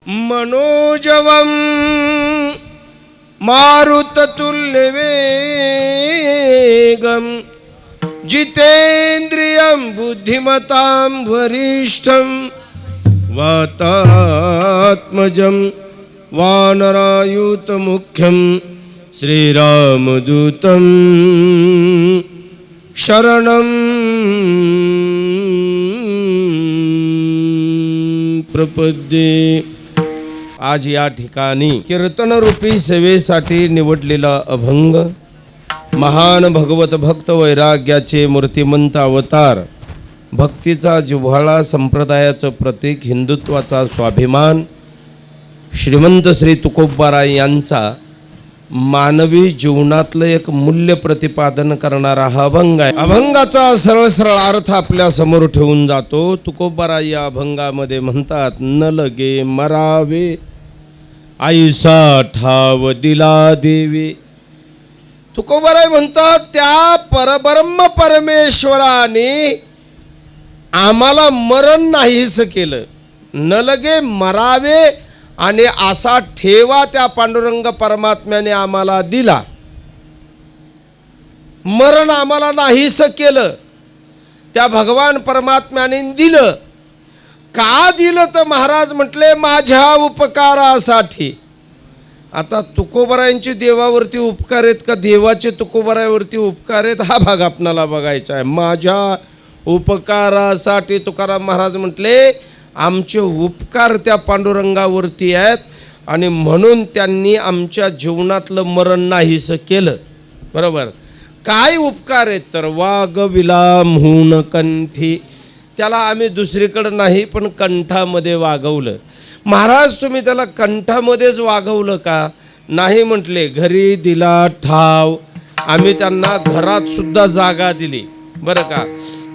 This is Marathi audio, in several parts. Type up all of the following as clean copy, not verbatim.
मनोजवं मारुततुल्यवेगं जितेन्द्रियं बुद्धिमतां वरिष्ठं वातात्मजं वानरायुतमुख्यं श्रीरामदूतं शरणं प्रपद्ये। आज या ठिकाणी कीर्तनरूपी सेवेसाठी निवडलेला अभंग महान भगवत भक्त वैराग्याचे मूर्तिमंत अवतार, भक्तीचा जिव्हाळा, संप्रदायाचं प्रतीक, हिंदुत्वाचा स्वाभिमान, श्रीमंत श्री तुकोबाराय यांचा मानवी जीवनातलं एक मूल्य प्रतिपादन करणारा हा अभंग आहे। अभंगाचा सरळ सरळ अर्थ आपल्या समोर ठेवून जातो। तुकोबाराय या अभंगामध्ये म्हणतात, न लगे मरावे आईसा ठाव दिला देवे। तुकोबाराय म्हणतात, त्या परब्रह्म परमेश्वराने आम्हाला मरण नाहीस केलं, न लगे मरावे आणि असा ठेवा त्या पांडुरंग परमात्म्याने आम्हाला दिला। मरण आम्हाला नाहीस केलं, त्या भगवान परमात्म्याने दिलं। का दिलं तर महाराज म्हटले, माझ्या उपकारासाठी। आता तुकोबारायांचे देवावरती उपकार आहेत का देवाचे तुकोबारायावरती उपकार आहेत, हा भाग आपणाला बघायचा आहे। माझ्या उपकारासाठी तुकाराम महाराज म्हटले, आमचे उपकार त्या पांडुरंगावरती आहेत आणि म्हणून त्यांनी आमच्या जीवनातलं मरण नाहीसं केलं। बरोबर, काय उपकार आहेत तर वागविला म्हणून कंठी, त्याला आम्ही दुसरीकडं नाही पण कंठामध्ये वागवलं। महाराज तुम्ही त्याला कंठामध्येच वागवलं का, नाही म्हटले, घरी दिला ठाव, आम्ही त्यांना घरात सुद्धा जागा दिली। बरं का,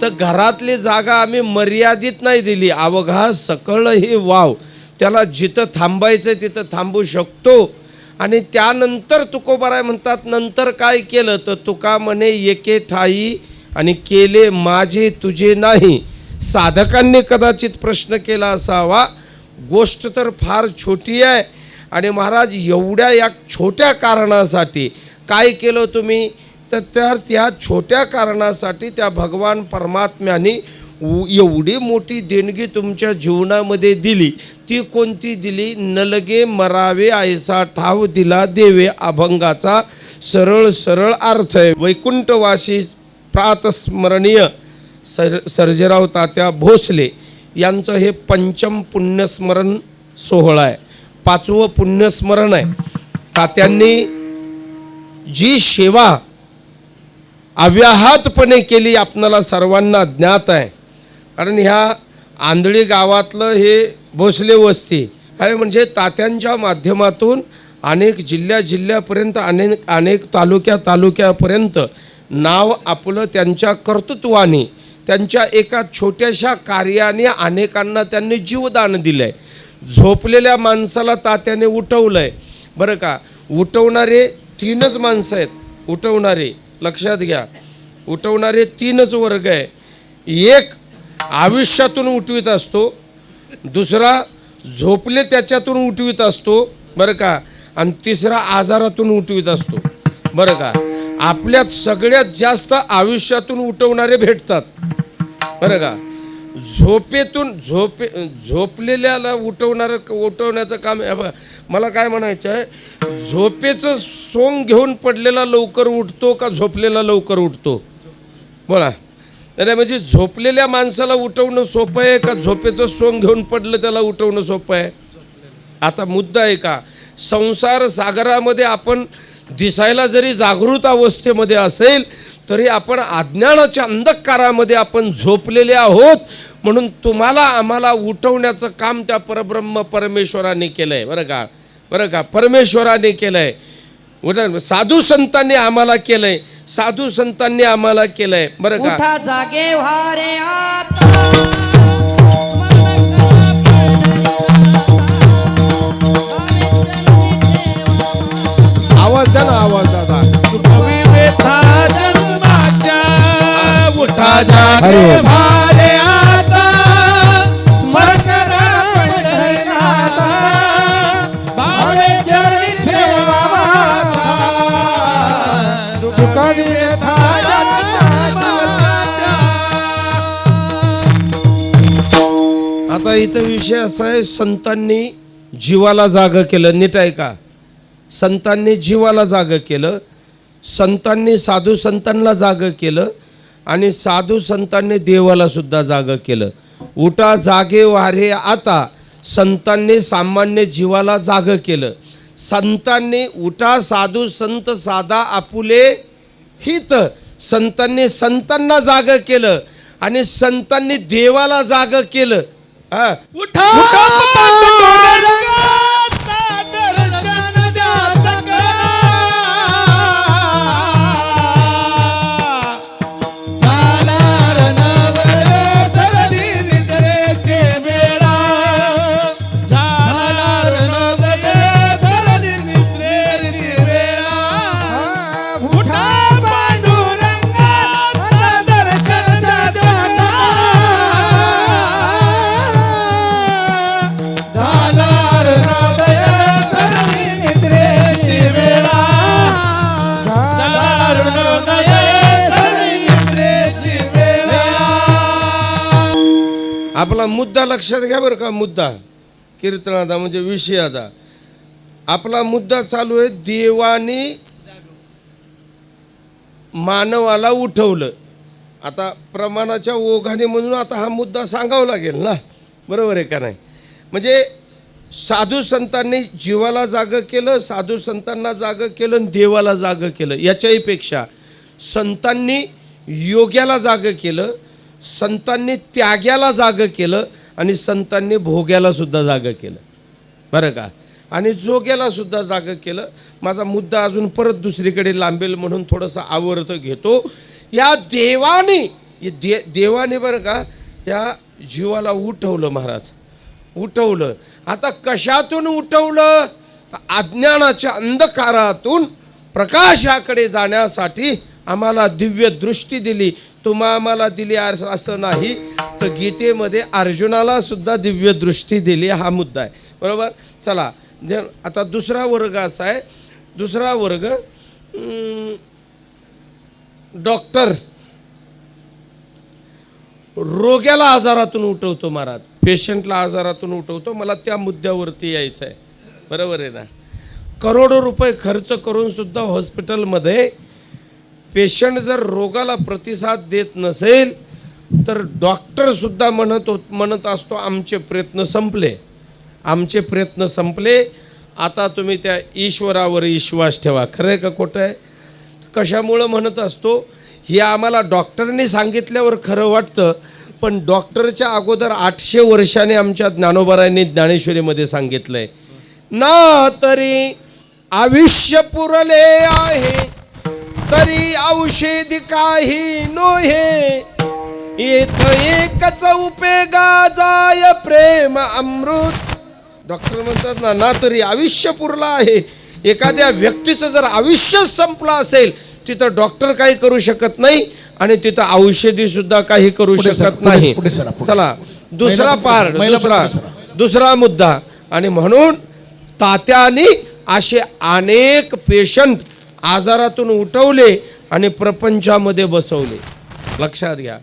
तर घरातली जागा आम्ही मर्यादित नाही दिली, अवघा सकळ ही वाव, त्याला जिथं थांबायचं तिथं थांबू शकतो। आणि त्यानंतर तुकोबाराय म्हणतात, नंतर काय केलं तर तुका म्हणे एके ठाई आणि केले माझे तुझे नाही। साधकांनी कदाचित प्रश्न केला असावा, गोष्ट तर फार छोटी आहे आणि महाराज एवढ्या या छोट्या कारणासाठी काय केलं तुम्ही, तर त्या छोट्या कारणासाठी त्या भगवान परमात्म्याने एवढी मोठी देणगी तुमच्या जीवनामध्ये दिली। ती कोणती दिली, न लगे मरावे आयसा ठाव दिला देवे। अभंगाचा सरळ सरळ अर्थ आहे। वैकुंठवासी प्रातस्मरणीय सर्जेराव तात्या भोसले यांचं हे पंचम पुण्यस्मरण सोहळा आहे, 5वं पुण्यस्मरण आहे। तात्यांनी जी सेवा अव्याहतपणे केली आपणाला सर्वांना ज्ञात आहे। कारण ह्या आंधळी गावातलं हे भोसले वस्ती आहे, म्हणजे तात्यांच्या माध्यमातून अनेक जिल्ह्यापर्यंत अनेक तालुक्यापर्यंत नाव आपलं त्यांच्या कर्तृत्वाने, त्यांच्या एका छोट्याशा कार्याने अनेकांना त्यांनी जीवदान दिलं आहे। झोपलेल्या माणसाला तात्याने उठवलं आहे। बरं का, उठवणारे 3च माणसं आहेत, उठवणारे लक्षात घ्या, उठवणारे 3च वर्ग आहे। एक आयुष्यातून उठवीत असतो, दुसरा झोपले त्याच्यातून उठवीत असतो, बरं का, आणि तिसरा आजारातून उठवीत असतो। बरं का, आपल्यात सगळ्यात जास्त आयुष्यातून उठवणारे भेटतात। बरं का, झोपलेल्याला उठवण्याचं काम आहे। मला काय म्हणायचं आहे, झोपेचं सोंग घेऊन पडलेला लवकर उठतो का झोपलेला लवकर उठतो, बोला। नाही म्हणजे झोपलेल्या माणसाला उठवणं सोपं आहे का झोपेचं सोंग घेऊन पडलं त्याला उठवणं सोपं आहे? आता मुद्दा आहे का, संसार सागरामध्ये आपण दिसायला जरी जागृत अवस्थेमध्ये असेल तरी आपण अज्ञानाच्या अंधकारामध्ये आपण झोपलेले आहोत। म्हणून तुम्हाला आम्हाला उठवण्याचं काम त्या परब्रह्म परमेश्वराने केलंय। बरं का, परमेश्वराने केलंय, साधू संतांनी आम्हाला केलंय, साधू संतांनी आम्हाला केलंय। बरं का, उठा जागे वारे आता, आवाज द्या ना, आवाज दादा। उठा जागे वारे आता, स्वर्ग पंढरनाथा। इथं विषय असा आहे, संतांनी जीवाला जागं केलं. नीट आहे का? संतांनी जीवाला जागं केलं, संतांनी साधू संतांना जागं केलं आणि साधू संतांनी देवाला सुद्धा जागं केलं. उठा जागे वारे आता, संतांनी सामान्य जीवाला जागं केलं. संतांनी उठा साधू संत साधा आपुले हित, संतांनी संतांना जागं केलं आणि संतांनी देवाला जागं केलं. हा, उठा दर्शन द्याचं का, झाला रणवर झरली निद्रेची वेळा, झाला रणवर झरली निद्रेची वेळा. उठा पांडुरंगा दर्शन द्याचं का, झाला रणवर झरली निद्रेची वेळा, झाला रणवर झरली निद्रेची वेळा. आपला मुद्दा लक्षात घ्या बरं का. मुद्दा कीर्तनाचा म्हणजे विषयाचा आपला मुद्दा चालू आहे. देवाने मानवाला उठवलं. आता प्रमाणाच्या ओघाने म्हणून आता हा मुद्दा सांगावा लागेल ना, बरोबर आहे का नाही? म्हणजे साधू संतांनी जीवाला जागं केलं, साधू संतांना जागं केलं आणि देवाला जागं केलं. याच्याही पेक्षा संतांनी योग्याला जागं केलं, संतांनी त्याग्याला जागं केलं आणि संतांनी भोग्याला सुद्धा जागं केलं, बरं का? आणि जोग्याला सुद्धा जागं केलं. माझा मुद्दा अजून परत दुसरीकडे लांबेल म्हणून थोडंसं आवर्त घेतो. या देवाने बरं का या जीवाला उठवलं महाराज, उठवलं. आता कशातून उठवलं? अज्ञानाच्या अंधकारातून प्रकाशाकडे जाण्यासाठी आम्हाला दिव्य दृष्टी दिली. तुम्हा आम्हाला दिली असं नाही, तर गीतेमध्ये अर्जुनाला सुद्धा दिव्य दृष्टी दिली. हा मुद्दा आहे, बरोबर? चला आता दुसरा वर्ग असा आहे. दुसरा वर्ग डॉक्टर रोग्याला आजारातून उठवतो महाराज, पेशंटला आजारातून उठवतो. मला त्या मुद्द्यावरती यायचं आहे, बरोबर आहे ना? करोडो रुपये खर्च करून सुद्धा हॉस्पिटलमध्ये पेशंट जर रोगाला प्रतिसाद देत नसेल तर डॉक्टर सुद्धा म्हणत असतो आमचे प्रयत्न संपले, आमचे प्रयत्न संपले. आता तुम्ही त्या ईश्वरावर विश्वास ठेवा. खरं आहे का खोटं आहे? कशामुळं म्हणत असतो? हे आम्हाला डॉक्टरने सांगितल्यावर खरं वाटतं, पण डॉक्टरच्या अगोदर 800 वर्षाने आमच्या ज्ञानोबारायांनी ज्ञानेश्वरीमध्ये सांगितलंय ना. तरी आयुष्य पुरले आहे, तरी औषधी काही नोहे, येथ एकच उपेगा जाय प्रेम अमृत. डॉक्टर म्हणतात ना तरी आयुष्य पुरलं आहे. एखाद्या व्यक्तीचं जर आयुष्य संपलं असेल तिथं डॉक्टर काही करू शकत नाही आणि तिथं औषधी सुद्धा काही करू शकत नाही. चला दुसरा मुद्दा. आणि म्हणून तात्याने असे अनेक पेशंट आजारातून उठवले आणि प्रपंचामध्ये बसवले. लक्षात घ्या.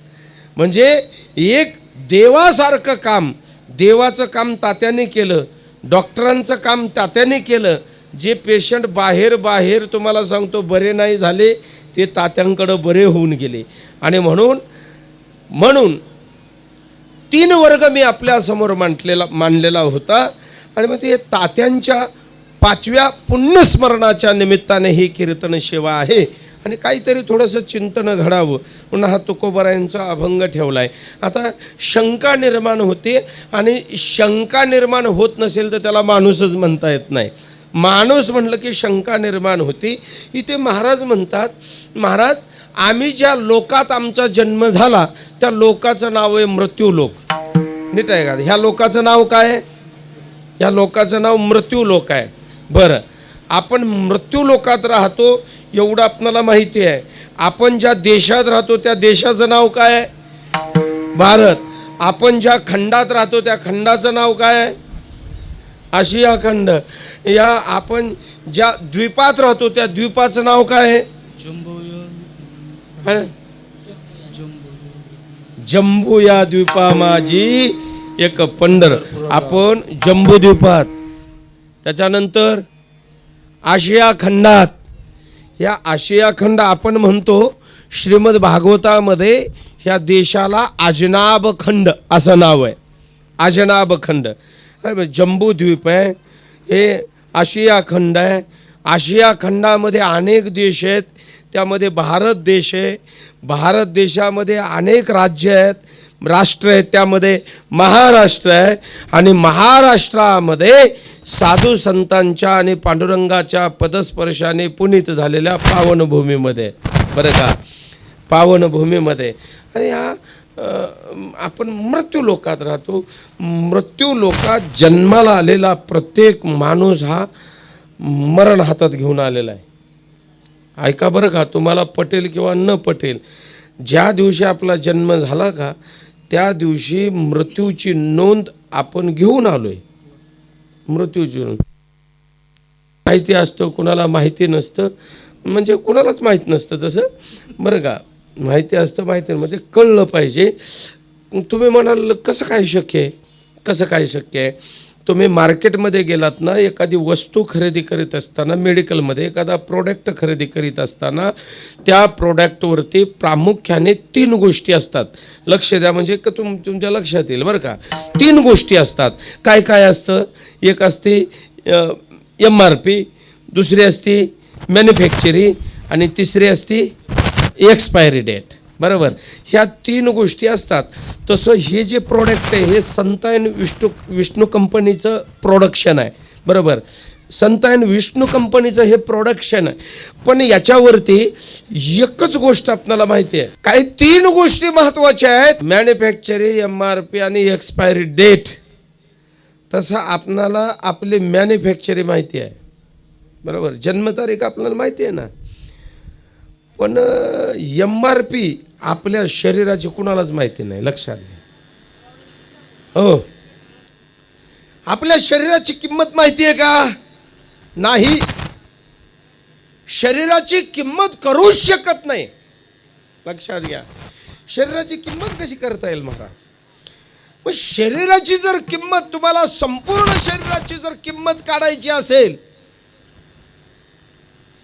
म्हणजे एक देवासारखं काम, देवाचं काम तात्याने केलं, डॉक्टरांचं काम तात्याने केलं. जे पेशंट बाहेर तुम्हाला सांगतो बरे नाही झाले, ते तात्यांकडं बरे होऊन गेले. आणि म्हणून 3 वर्ग मी आपल्यासमोर मांडलेला होता. आणि मग ते तात्यांच्या 5व्या पुण्यस्मरणाच्या निमित्ताने ही कीर्तन सेवा आहे. आणि काहीतरी थोडंसं चिंतन घडावं म्हणून हा तुकोबारायांचा अभंग ठेवला आहे. आता शंका निर्माण होते, आणि शंका निर्माण होत नसेल तर त्याला माणूसच म्हणता येत नाही. माणूस म्हटलं की शंका निर्माण होती. इथे महाराज म्हणतात, महाराज आम्ही ज्या लोकात आमचा जन्म झाला त्या लोकाचं नाव आहे मृत्यूलोक. नीट आहे का? ह्या लोकाचं नाव काय आहे? ह्या लोकाचं नाव मृत्यूलोक आहे. बरं, आपण मृत्यूलोकात राहतो एवढं आपल्याला माहिती आहे. आपण ज्या देशात राहतो त्या देशाचं नाव काय आहे? भारत. आपण ज्या खंडात राहतो त्या खंडाचं नाव काय आहे? आशिया खंड. या आपण ज्या द्वीपात राहतो त्या द्वीपाचं नाव काय आहे? जम्बू या द्वीपा माझी एक पंढर. आपण जम्बूद्वीपात, त्याच्यानंतर आशिया खंडात, या आशिया खंड आपण म्हणतो श्रीमद भागवतामध्ये ह्या देशाला अजनाब खंड असं नाव आहे. अजनाब खंड, जम्बूद्वीप आहे, हे आशिया खंड आहे. आशिया खंडामध्ये अनेक देश आहेत, त्यामध्ये भारत देश आहे. भारत देशामध्ये अनेक राज्य आहेत, राष्ट्र आहेत, त्यामध्ये महाराष्ट्र आहे. आणि महाराष्ट्रामध्ये साधू संतांच्या आणि पांडुरंगाच्या पदस्पर्शाने पुनीत झालेल्या पावनभूमीमध्ये, बरं का, पावनभूमीमध्ये. आणि हा आपण मृत्यू लोकात राहतो. मृत्यू लोकात जन्माला आलेला प्रत्येक माणूस हा मरण हातात घेऊन आलेला आहे. ऐका बरं का, तुम्हाला पटेल किंवा न पटेल, ज्या दिवशी आपला जन्म झाला का त्या दिवशी मृत्यूची नोंद आपण घेऊन आलोय. मृत्यूची नोंद माहिती असतं, कुणाला माहिती नसतं, म्हणजे कुणालाच माहीत नसतं तसं, बरं का. माहिती असतं, माहिती म्हणजे कळलं पाहिजे. तुम्ही म्हणाल कसं काय शक्य आहे, कसं काय शक्य आहे. तुम्ही मार्केटमध्ये गेलात ना, एखादी वस्तू खरेदी करीत असताना, मेडिकलमध्ये एखादा प्रोडक्ट खरेदी करीत असताना त्या प्रोडक्टवरती प्रामुख्याने 3 गोष्टी असतात. लक्ष द्या, म्हणजे तुमच्या लक्षात येईल बरं का. 3 गोष्टी असतात. काय काय असतं? एक असते MRP, दुसरी असते मॅन्युफॅक्चरिंग आणि तिसरी असते एक्सपायरी डेट. बरोबर, ह्या 3 गोष्टी असतात. तसं हे जे प्रोडक्ट आहे हे संत आणि विष्णू कंपनीचं प्रोडक्शन आहे. बरोबर, संत आणि विष्णू कंपनीचं हे प्रोडक्शन आहे. पण याच्यावरती एकच गोष्ट आपल्याला माहिती आहे. काही 3 गोष्टी महत्त्वाच्या आहेत, मॅन्युफॅक्चरिंग, MRP आणि एक्सपायरी डेट. तसं आपणाला आपली मॅन्युफॅक्चरिंग माहिती आहे. बरोबर, जन्मतारीख आपल्याला माहिती आहे ना. पण MRP आपल्या शरीराची कुणालाच माहिती नाही. लक्षात घ्या. हो, आपल्या शरीराची किंमत माहिती आहे का? नाही. शरीराची किंमत करूच शकत नाही. लक्षात घ्या. शरीराची किंमत कशी करता येईल महाराज? पण शरीराची जर किंमत, तुम्हाला संपूर्ण शरीराची जर किंमत काढायची असेल,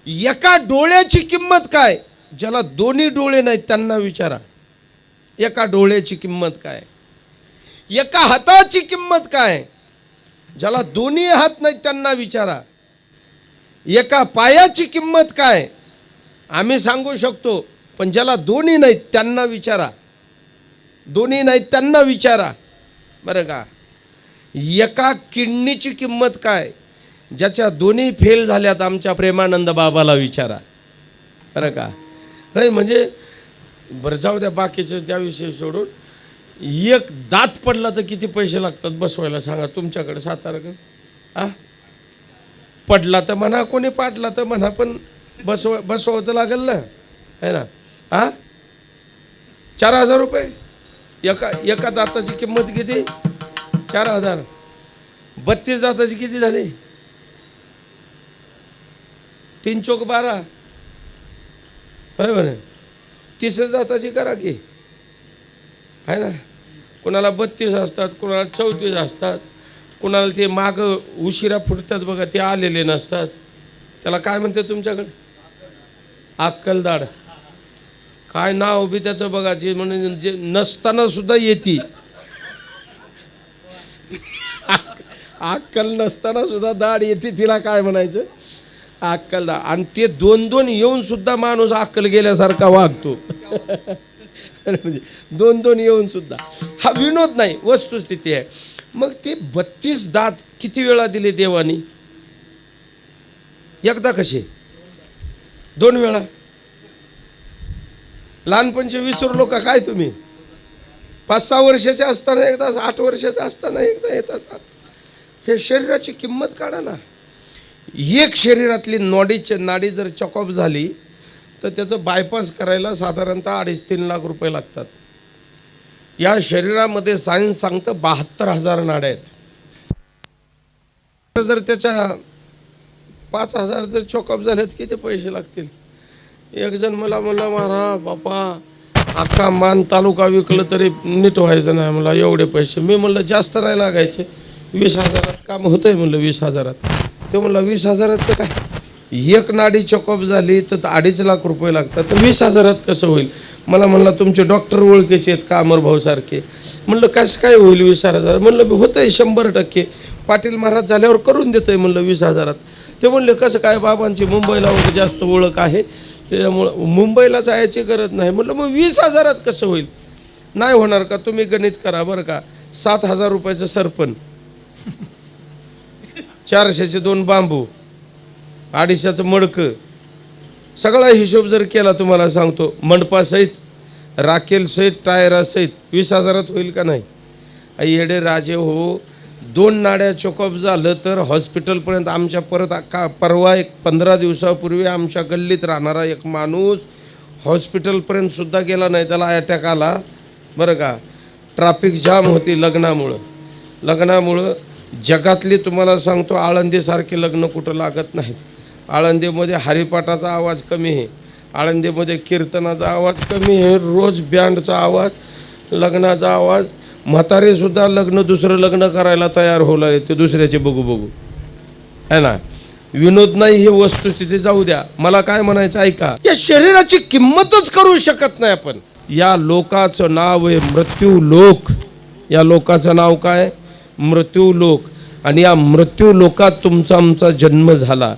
एका डोळ्याची किंमत काय? ज्याला दोन्ही डोळे नाहीत त्यांना विचारा, एका डोळ्याची किंमत काय? एका हाताची किंमत काय? ज्याला दोन्ही हात नाहीत त्यांना विचारा. एका पायाची किंमत काय? आम्ही सांगू शकतो, पण ज्याला दोन्ही नाहीत त्यांना विचारा. दोन्ही नाहीत त्यांना विचारा, बरं का. एका किडनीची किंमत काय? ज्याच्या दोन्ही फेल झाल्यात आमच्या प्रेमानंद बाबाला विचारा, बरं का. नाही म्हणजे बरं, जाऊ द्या बाकीचं त्याविषयी सोडून. एक दात पडला तर किती पैसे लागतात बसवायला सांगा तुमच्याकडे साताराकडे? पडला तर म्हणा, कोणी पाडला तर म्हणा, पण बसवावं तर लागेल ना, है ना. 4,000 रुपये एका दाताची किंमत किती? 4,000. 32 दाताची किती झाली? 3 चौक 12. बरोबर आहे. 30 दाताची करा की, आहे ना. कुणाला 32 असतात, कुणाला 34 असतात, कुणाला ते माग उशिरा फुटतात बघा, ते आलेले नसतात. त्याला काय म्हणते तुमच्याकडे? अक्कलदाढ. काय नाव उभी त्याचं बघा, जे म्हणजे नसताना सुद्धा येते. अक्कल नसताना सुद्धा दाढ येते, तिला काय म्हणायचं? अक्कलदाढ. आणि ते 2-2 येऊन सुद्धा माणूस अक्कल गेल्यासारखा वागतो. म्हणजे 2-2 येऊन सुद्धा. हा विनोद नाही, वस्तुस्थिती आहे. मग ते 32 दात किती वेळा दिले देवानी? एकदा कसे? 2 वेळा. लहानपणचे विसरलो का काय तुम्ही? 5-6 वर्षाचे असताना एकदा, 8 वर्षाचे असताना एकदा येतात. हे शरीराची किंमत काढा ना. एक शरीरातली नाडी जर चॉकअप झाली तर त्याचं बायपास करायला साधारणतः 2.5-3 लाख रुपये लागतात. या शरीरामध्ये सायन्स सांगतं 72,000 नाड्या आहेत. जर त्याच्या 5,000 जर चॉकअप झालेत किती पैसे लागतील? एक जण मला म्हणला, महाराज बापा अख्खा मान तालुका विकलं तरी नीट व्हायचं नाही मला एवढे पैसे. मी म्हणलं जास्त नाही लागायचे, 20,000 काम होतंय म्हणलं 20,000. ते म्हणलं 20,000 तर काय, एक नाडी चेकअप झाली तर 2.5 लाख रुपये लागतात, तर 20,000 कसं होईल. मला म्हणलं तुमचे डॉक्टर ओळखीचे आहेत का अमर भाऊ सारखे. म्हणलं कसं काय होईल 20,000. म्हणलं होतंय 100%, पाटील महाराज झाल्यावर करून देतंय म्हणलं 20,000. ते म्हणले कसं काय, बाबांची मुंबईला वगैरे जास्त ओळख आहे त्याच्यामुळं मुंबईला जायची गरज नाही. म्हटलं मग 20,000 कसं होईल. नाही होणार का, तुम्ही गणित करा बरं का. 7,000 रुपयाचं सरपण, 400चे 2 बांबू, 250चं मडकं, सगळा हिशोब जर केला तुम्हाला सांगतो मंडपासहित, राखेलसहित, टायरासहित 20,000 होईल का नाही. येडे राजे हो. 2 नाड्या चेकअप झालं तर हॉस्पिटलपर्यंत आमच्या परत परवा एक 15 दिवसापूर्वी आमच्या गल्लीत राहणारा एक माणूस हॉस्पिटलपर्यंत सुद्धा गेला नाही, त्याला अटॅक आला बरं का. ट्रॅफिक जाम होती लग्नामुळं. जगातली तुम्हाला सांगतो आळंदीसारखे लग्न कुठं लागत नाहीत. आळंदीमध्ये हरिपाठाचा आवाज कमी आहे, आळंदीमध्ये कीर्तनाचा आवाज कमी आहे, रोज बँडचा आवाज, लग्नाचा आवाज. म्हातारे सुद्धा दुसरं लग्न करायला तयार होणार ते दुसऱ्याचे बघू है ना. विनोद नाही, ही वस्तुस्थिती जाऊ द्या. मला काय म्हणायचं ऐका, या शरीराची किंमतच करू शकत नाही आपण. या लोकाचं नाव आहे मृत्यू लोक. या लोकाचं नाव काय, मृत्यू लोक. आणि या मृत्यू लोकात तुमचा आमचा जन्म झाला.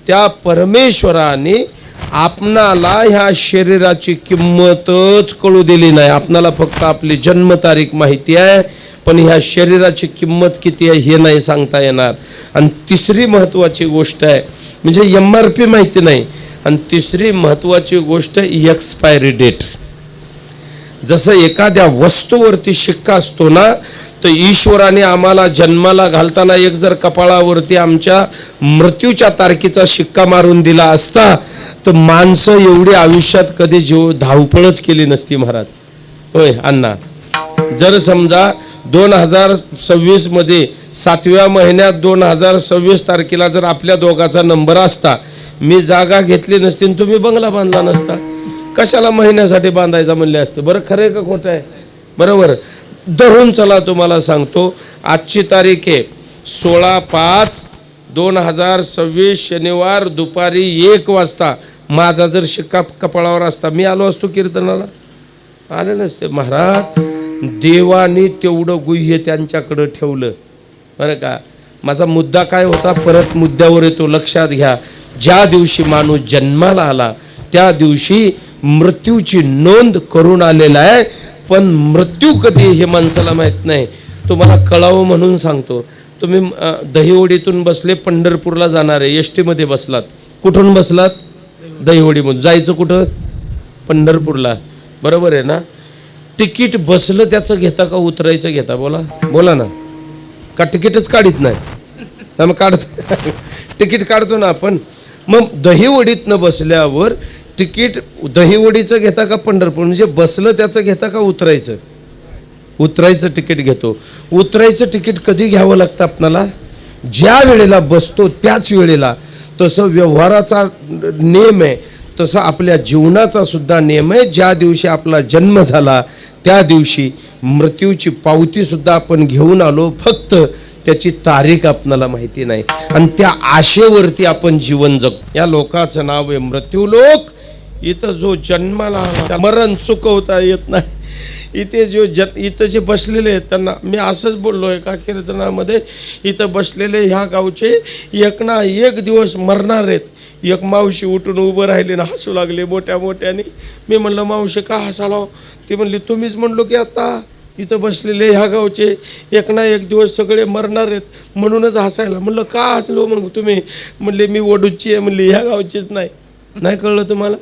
त्या परमेश्वराने आपणाला ह्या शरीराची किंमतच कळू दिली नाही. आपणाला फक्त आपली जन्मतारीख माहिती आहे, पण ह्या शरीराची किंमत किती आहे हे नाही सांगता येणार. आणि तिसरी महत्त्वाची गोष्ट आहे म्हणजे MRP माहिती नाही. आणि तिसरी महत्त्वाची गोष्ट एक्सपायरी डेट. जसं एखाद्या वस्तूवरती शिक्का असतो ना, तर ईश्वराने आम्हाला जन्माला घालताना एक जर कपाळावरती आमच्या मृत्यूच्या तारखेचा शिक्का मारून दिला असता तर माणसं एवढी आयुष्यात कधी धावपळच केली नसती महाराज. होय अण्णा. जर समजा 2026 मध्ये 7व्या महिन्यात 2026 तारखेला जर आपल्या दोघाचा नंबर असता, मी जागा घेतली नसती आणि तुम्ही बंगला बांधला नसता. कशाला महिन्यासाठी बांधायचा म्हणले असते. बरं खरं आहे का खोटं आहे. बरोबर. धरून चला तुम्हाला सांगतो, आजची तारीख आहे 16/5/2026 शनिवार दुपारी 1 वाजता माझा जर शिक्का कपाळावर असता, मी आलो असतो कीर्तनाला. आले नसते महाराज. देवाने तेवढं गुह्य त्यांच्याकडं ठेवलं बरं का. माझा मुद्दा काय होता, परत मुद्द्यावर येतो, लक्षात घ्या. ज्या दिवशी माणूस जन्माला आला त्या दिवशी मृत्यूची नोंद करून आलेला आहे, पण मृत्यू कधी हे माणसाला माहीत नाही. तुम्हाला कळावं म्हणून सांगतो. तुम्ही दहिवडीतून बसले, पंढरपूरला जाणार आहे, एस टीमध्ये बसलात. कुठून बसलात, दहिवडीमधून. जायचं कुठं, पंढरपूरला. बरोबर आहे ना. तिकीट बसलं त्याचं घेता का उतरायचं घेता, बोला ना. का तिकीटच काढीत नाही ना, मग तिकीट काढतो ना आपण. मग दहिवडीतनं बसल्यावर तिकीट दहिवडीचं घेता का पंढरपूर, म्हणजे बसलं त्याचं घेता का उतरायचं तिकीट घेतो. उतरायचं तिकीट कधी घ्यावं लागतं आपणाला, ज्या वेळेला बसतो त्याच वेळेला. तसं व्यवहाराचा नियम आहे, तसं आपल्या जीवनाचा सुद्धा नियम आहे. ज्या दिवशी आपला जन्म झाला त्या दिवशी मृत्यूची पावती सुद्धा आपण घेऊन आलो, फक्त त्याची तारीख आपणाला माहिती नाही. आणि त्या आशेवरती आपण जीवन जगतो. या लोकाचं नाव आहे मृत्यू लोक. इथं जो जन्माला आला मरण चुकवता येत नाही. इथं जे बसलेले आहेत त्यांना मी असंच बोललो एका कीर्तनामध्ये, इथं बसलेले ह्या गावचे एक ना एक दिवस मरणार आहेत. एक मावशी उठून उभं राहिले ना हसू लागले मोठ्याने. मी म्हणलं मावशी का हसाला. ती म्हणली तुम्हीच म्हणलो की आता इथं बसलेले ह्या गावचे एक ना एक दिवस सगळे मरणार आहेत म्हणूनच हसायला. म्हणलं का हसलो म्हणून तुम्ही. म्हणले मी वडूची आहे म्हणली, ह्या गावचीच नाही. नाही कळलं तुम्हाला.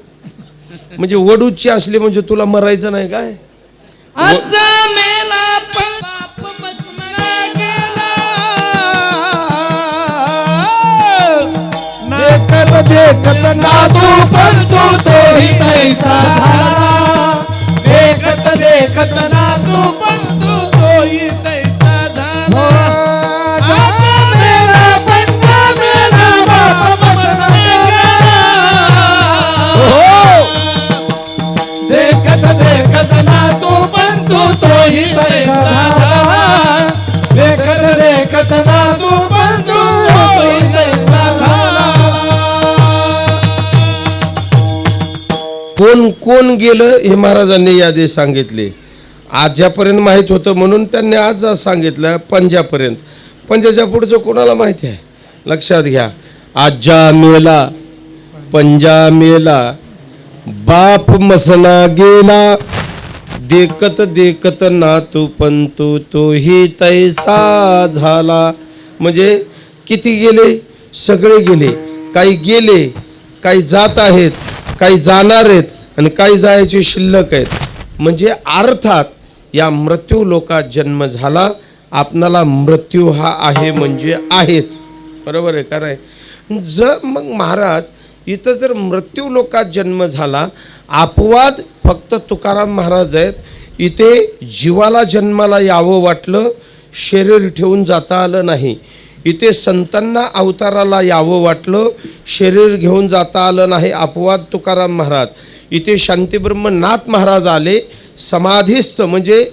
म्हणजे वडूची असली म्हणजे तुला मरायचं नाही काय. देखत ना तू पण तोही तैसा झाला. देखत ना तू पण तोही तैसा झाला. आता मेरा बंदा मेरा बाप बसना गया. देखत कोण कोण गेलं हे महाराजांनी यादी सांगितली. आज्यापर्यंत माहीत होतं म्हणून त्यांनी आज सांगितलं पंजापर्यंत. पंजाच्या पुढचं कोणाला माहिती आहे? लक्षात घ्या. आज्या मेला, पंजा मेला, बाप मसना गेला, देखत देखत नातू पंतू तोही तैसा झाला. म्हणजे किती गेले? सगळे गेले. काही गेले, काही जात आहेत, काही जाणार आहेत आणि काही जायचे शिल्लक आहेत. म्हणजे अर्थात या मृत्यू लोकात जन्म झाला. आपणाला मृत्यू हा आहे म्हणजे आहेच. बरोबर आहे का नाही? जर मग महाराज इथं जर मृत्यू लोकात जन्म झाला, अपवाद फक्त तुकाराम महाराज आहेत. इथे जीवाला जन्माला यावं वाटलं, शरीर ठेवून जाता आलं नाही. इथे संतांना अवताराला यावं वाटलं, शरीर घेऊन जाता आलं नाही. अपवाद तुकाराम महाराज. इथे शांतीब्रह्मनाथ महाराज आले, समाधीस्थ म्हणजे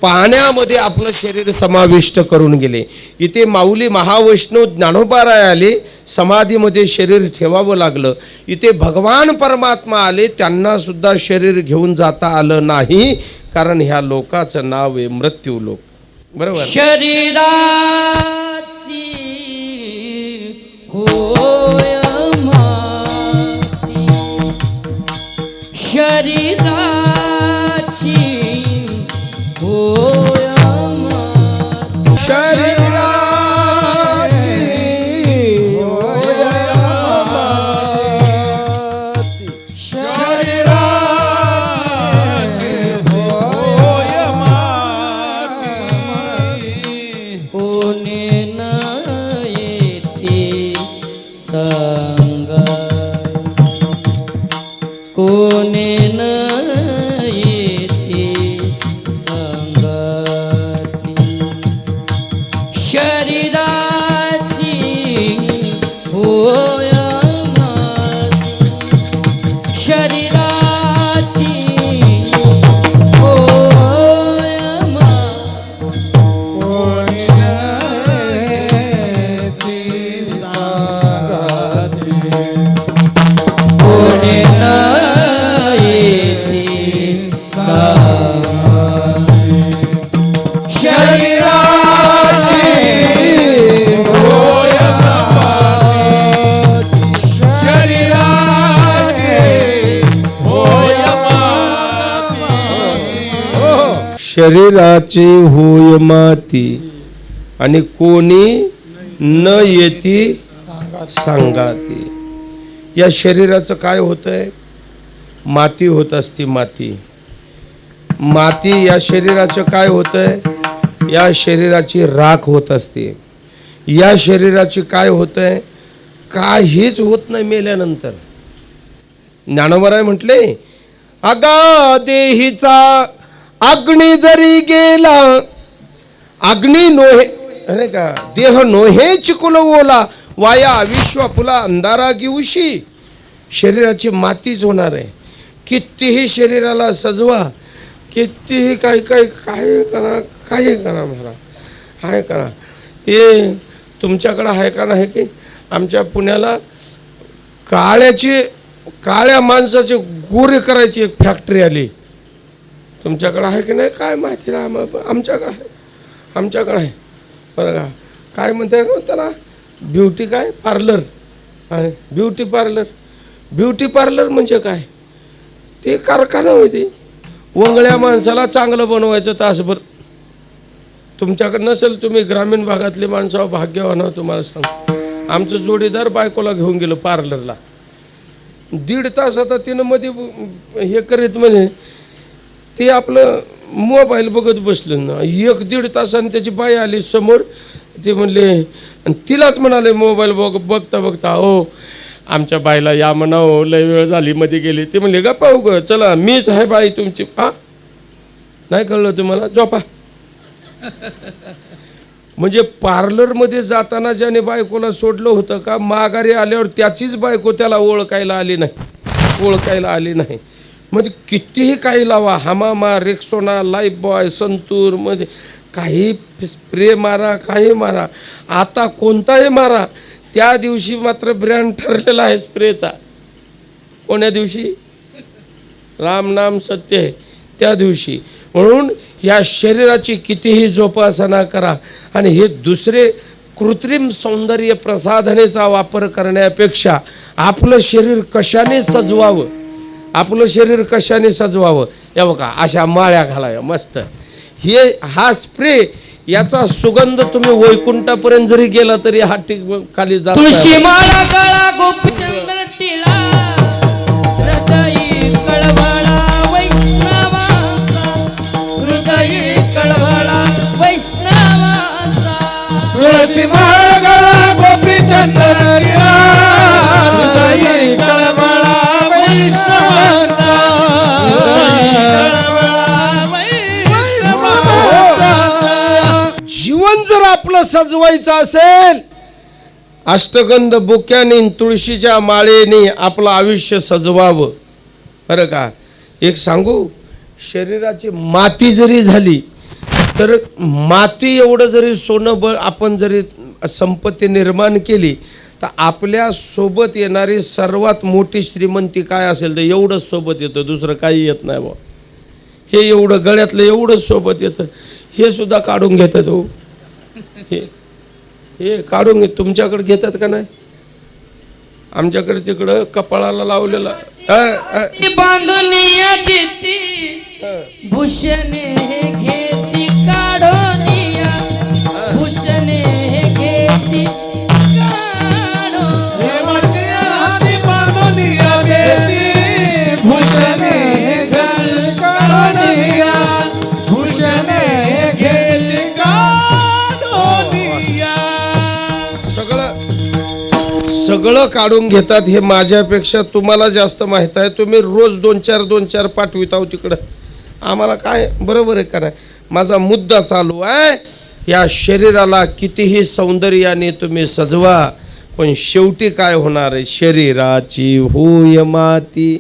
पाण्यामध्ये आपलं शरीर समाविष्ट करून गेले. इथे माऊली महावैष्णव ज्ञानोबाराय आले, समाधीमध्ये शरीर ठेवावं लागलं. इथे भगवान परमात्मा आले, त्यांना सुद्धा शरीर घेऊन जाता आलं नाही, कारण ह्या लोकाचं नाव आहे मृत्यू लोक. बरोबर. शरीराची होय माती, शरीराची होय माती, शरीराची होय माती, कोणी न येते संग, कोणी न येते संगती, शरीराची होय माती, शरीराची होय माती, कोणी न येते संगती, शरीराची होय शरीराची होय माती आणि कोणी न येती सांगाती. या शरीराचं काय होतंय? माती होत असती. माती माती या शरीराचं काय होतंय? या शरीराची राख होत असते. या शरीराची काय होतंय? काहीच होत नाही मेल्यानंतर. ज्ञानोबराय म्हटले, अगा देहीचा अग्नी जरी गेला, अग्नी नोहे नाही का, देह नोहे चिकुल ओला, वाया विश्वापुला अंधारा गिवशी. शरीराची मातीच होणार आहे. कितीही शरीराला सजवा, कितीही काही काही काय करा, काही करा मला हाय करा. ते तुमच्याकडं आहे का नाही की आमच्या पुण्याला काळ्या माणसाचे गोरे करायची एक फॅक्टरी आली. तुमच्याकडं आहे की नाही काय माहिती ना. आमच्याकडं आहे बरं का. काय म्हणते का त्याला? ब्युटी काय पार्लर. ब्युटी पार्लर म्हणजे काय? ते कारखाना होती. वंगळ्या माणसाला चांगलं बनवायचं तासभर. तुमच्याकडे नसेल, तुम्ही ग्रामीण भागातले माणसावर भाग्यवान आहोत. तुम्हाला सांग, आमचं जोडीदार बायकोला घेऊन गेलं पार्लरला. 1.5 तास आता तिनं मध्ये हे करीत म्हणे, ते आपलं मोबाईल बघत बसलं ना. 1-1.5 तासाने त्याची बाई आली समोर. ते म्हणले, आणि तिलाच म्हणाले मोबाईल बघता बघता, हो आमच्या बाईला या म्हणावं, लय वेळ झाली, मध्ये गेली. ते म्हणले, गा पाहू ग, चला मीच आहे बाई तुमची. नाही कळलं तुम्हाला? झोपा. म्हणजे पार्लरमध्ये जाताना ज्याने बायकोला सोडलं होतं का, माघारी आल्यावर त्याचीच बायको त्याला ओळखायला आली नाही. म्हणजे कितीही काही लावा, हमामा, रेक्सोना, लाईफ बॉय, संतूर, म्हणजे काही स्प्रे मारा, काही मारा, आता कोणताही मारा. त्या दिवशी मात्र ब्रँड ठरलेला आहे स्प्रेचा. कोण्या दिवशी? राम नाम सत्य आहे त्या दिवशी. म्हणून या शरीराची कितीही जोपासना करा आणि हे दुसरे कृत्रिम सौंदर्य प्रसाधनेचा वापर करण्यापेक्षा आपलं शरीर कशाने सजवावं, आपलं शरीर कशाने सजवावं, या बघा अशा माळ्या घालाव्या मस्त. हा स्प्रे याचा सुगंध तुम्ही वैकुंठापर्यंत जरी गेला तरी हा खाली जात तुळशी माळा काळा गोपीचंदन टिळा हृदयी कळवळा वैष्णवाचा हृदयी कळवळा वैष्णवाचा तुळशी माळा गोपीचंदन टिळा हृदयी कळवळा वैष्णवाचा जीवन जर आपलं सजवायचं असेल अष्टगंध बुक्याने तुळशीच्या माळेने आपलं आयुष्य सजवावं. बरं का, एक सांगू, शरीराची माती जरी झाली तर माती एवढं जरी सोनं आपण जरी संपत्ती निर्माण केली तर आपल्या सोबत येणारी सर्वात मोठी श्रीमंती काय असेल तर एवढंच सोबत येतं, दुसरं काही येत नाही बा. हे एवढं गळ्यातलं एवढंच सोबत येतं, हे सुद्धा काढून घेतात हो. हे काढून तुमच्याकडे घेतात का नाही? आमच्याकडे तिकडं कपाळाला लावलेला बांधून घेती भूषणे घेती काढून भूषणे घेती सगळं काढून घेतात. हे माझ्यापेक्षा तुम्हाला जास्त माहित आहे. तुम्ही रोज दोन चार पाठवित आहो तिकडं, आम्हाला काय बरोबर आहे का नाही. माझा मुद्दा चालू आहे, या शरीराला कितीही सौंदर्याने तुम्ही सजवा पण शेवटी काय होणार आहे, शरीराची होय माती,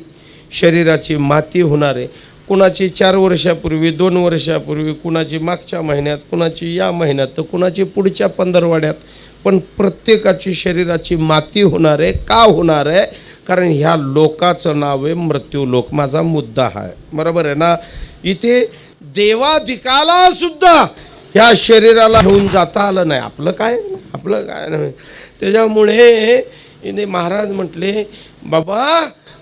शरीराची माती होणार आहे. कुणाची 4 वर्षापूर्वी 2 वर्षापूर्वी, कुणाची मागच्या महिन्यात, कुणाची या महिन्यात तर कुणाची पुढच्या 15 पण प्रत्येकाची शरीराची माती होणार आहे. का होणार आहे? कारण ह्या लोकाचं नाव आहे मृत्यूलोक. माझा मुद्दा आहे, बरोबर आहे ना. इथे देवाधिकाला सुद्धा ह्या शरीराला घेऊन जाता आलं नाही. आपलं काय नाही. त्याच्यामुळे इथे महाराज म्हटले, बाबा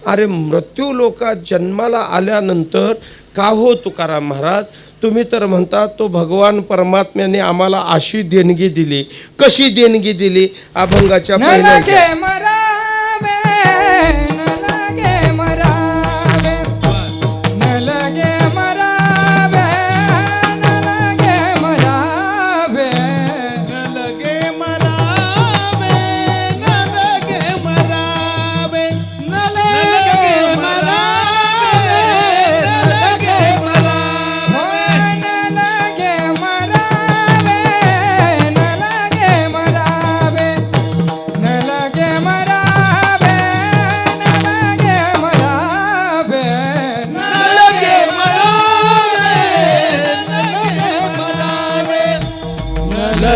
अरे मृत्यूलोकात जन्माला आल्यानंतर का हो तुकाराम महाराज, तुम्ही तर म्हणतात तो भगवान परमात्म्याने आम्हाला अशी देणगी दिली. कशी देणगी दिली? अभंगाच्या पहिल्या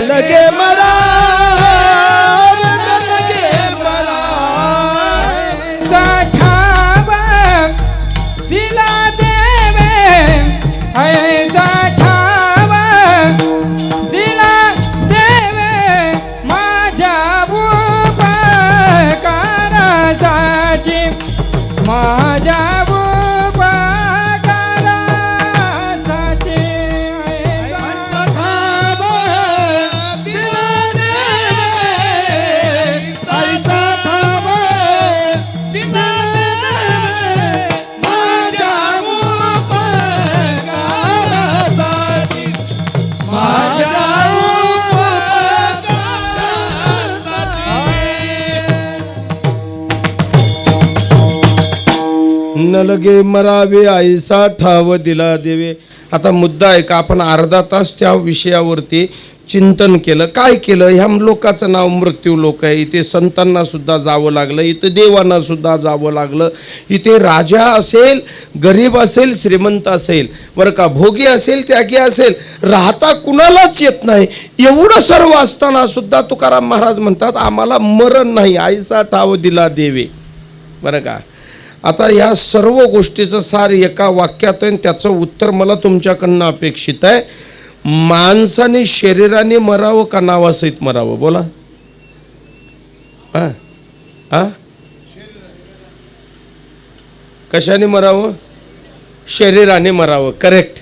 लगे मरा साठाव दिला देवे साठाव दिला देवे माझ्या उपकारासाठी माझ्या न लगे मरावे ऐसा ठाव दिला देवे. आता मुद्दा आहे का, आपण अर्धा तास त्या विषयावरती चिंतन केलं. काय केलं? ह्या लोकाचं नाव मृत्यू लोक आहे. इथे संतांना सुद्धा जावं लागलं, इथे देवांना सुद्धा जावं लागलं. इथे राजा असेल, गरीब असेल, श्रीमंत असेल, बरं का, भोगी असेल, त्यागी असेल, राहता कुणालाच येत नाही. एवढं सर्व असताना सुद्धा तुकाराम महाराज म्हणतात आम्हाला मरण नाही, ऐसा ठाव दिला देवे. बरं का. आता या सर्व गोष्टीचं सार एका वाक्यात आहे आणि त्याचं उत्तर मला तुमच्याकडनं अपेक्षित आहे. माणसाने शरीराने मरावं का नावासहित मरावं? बोला. हा हा कशाने मरावं? शरीराने मरावं. करेक्ट.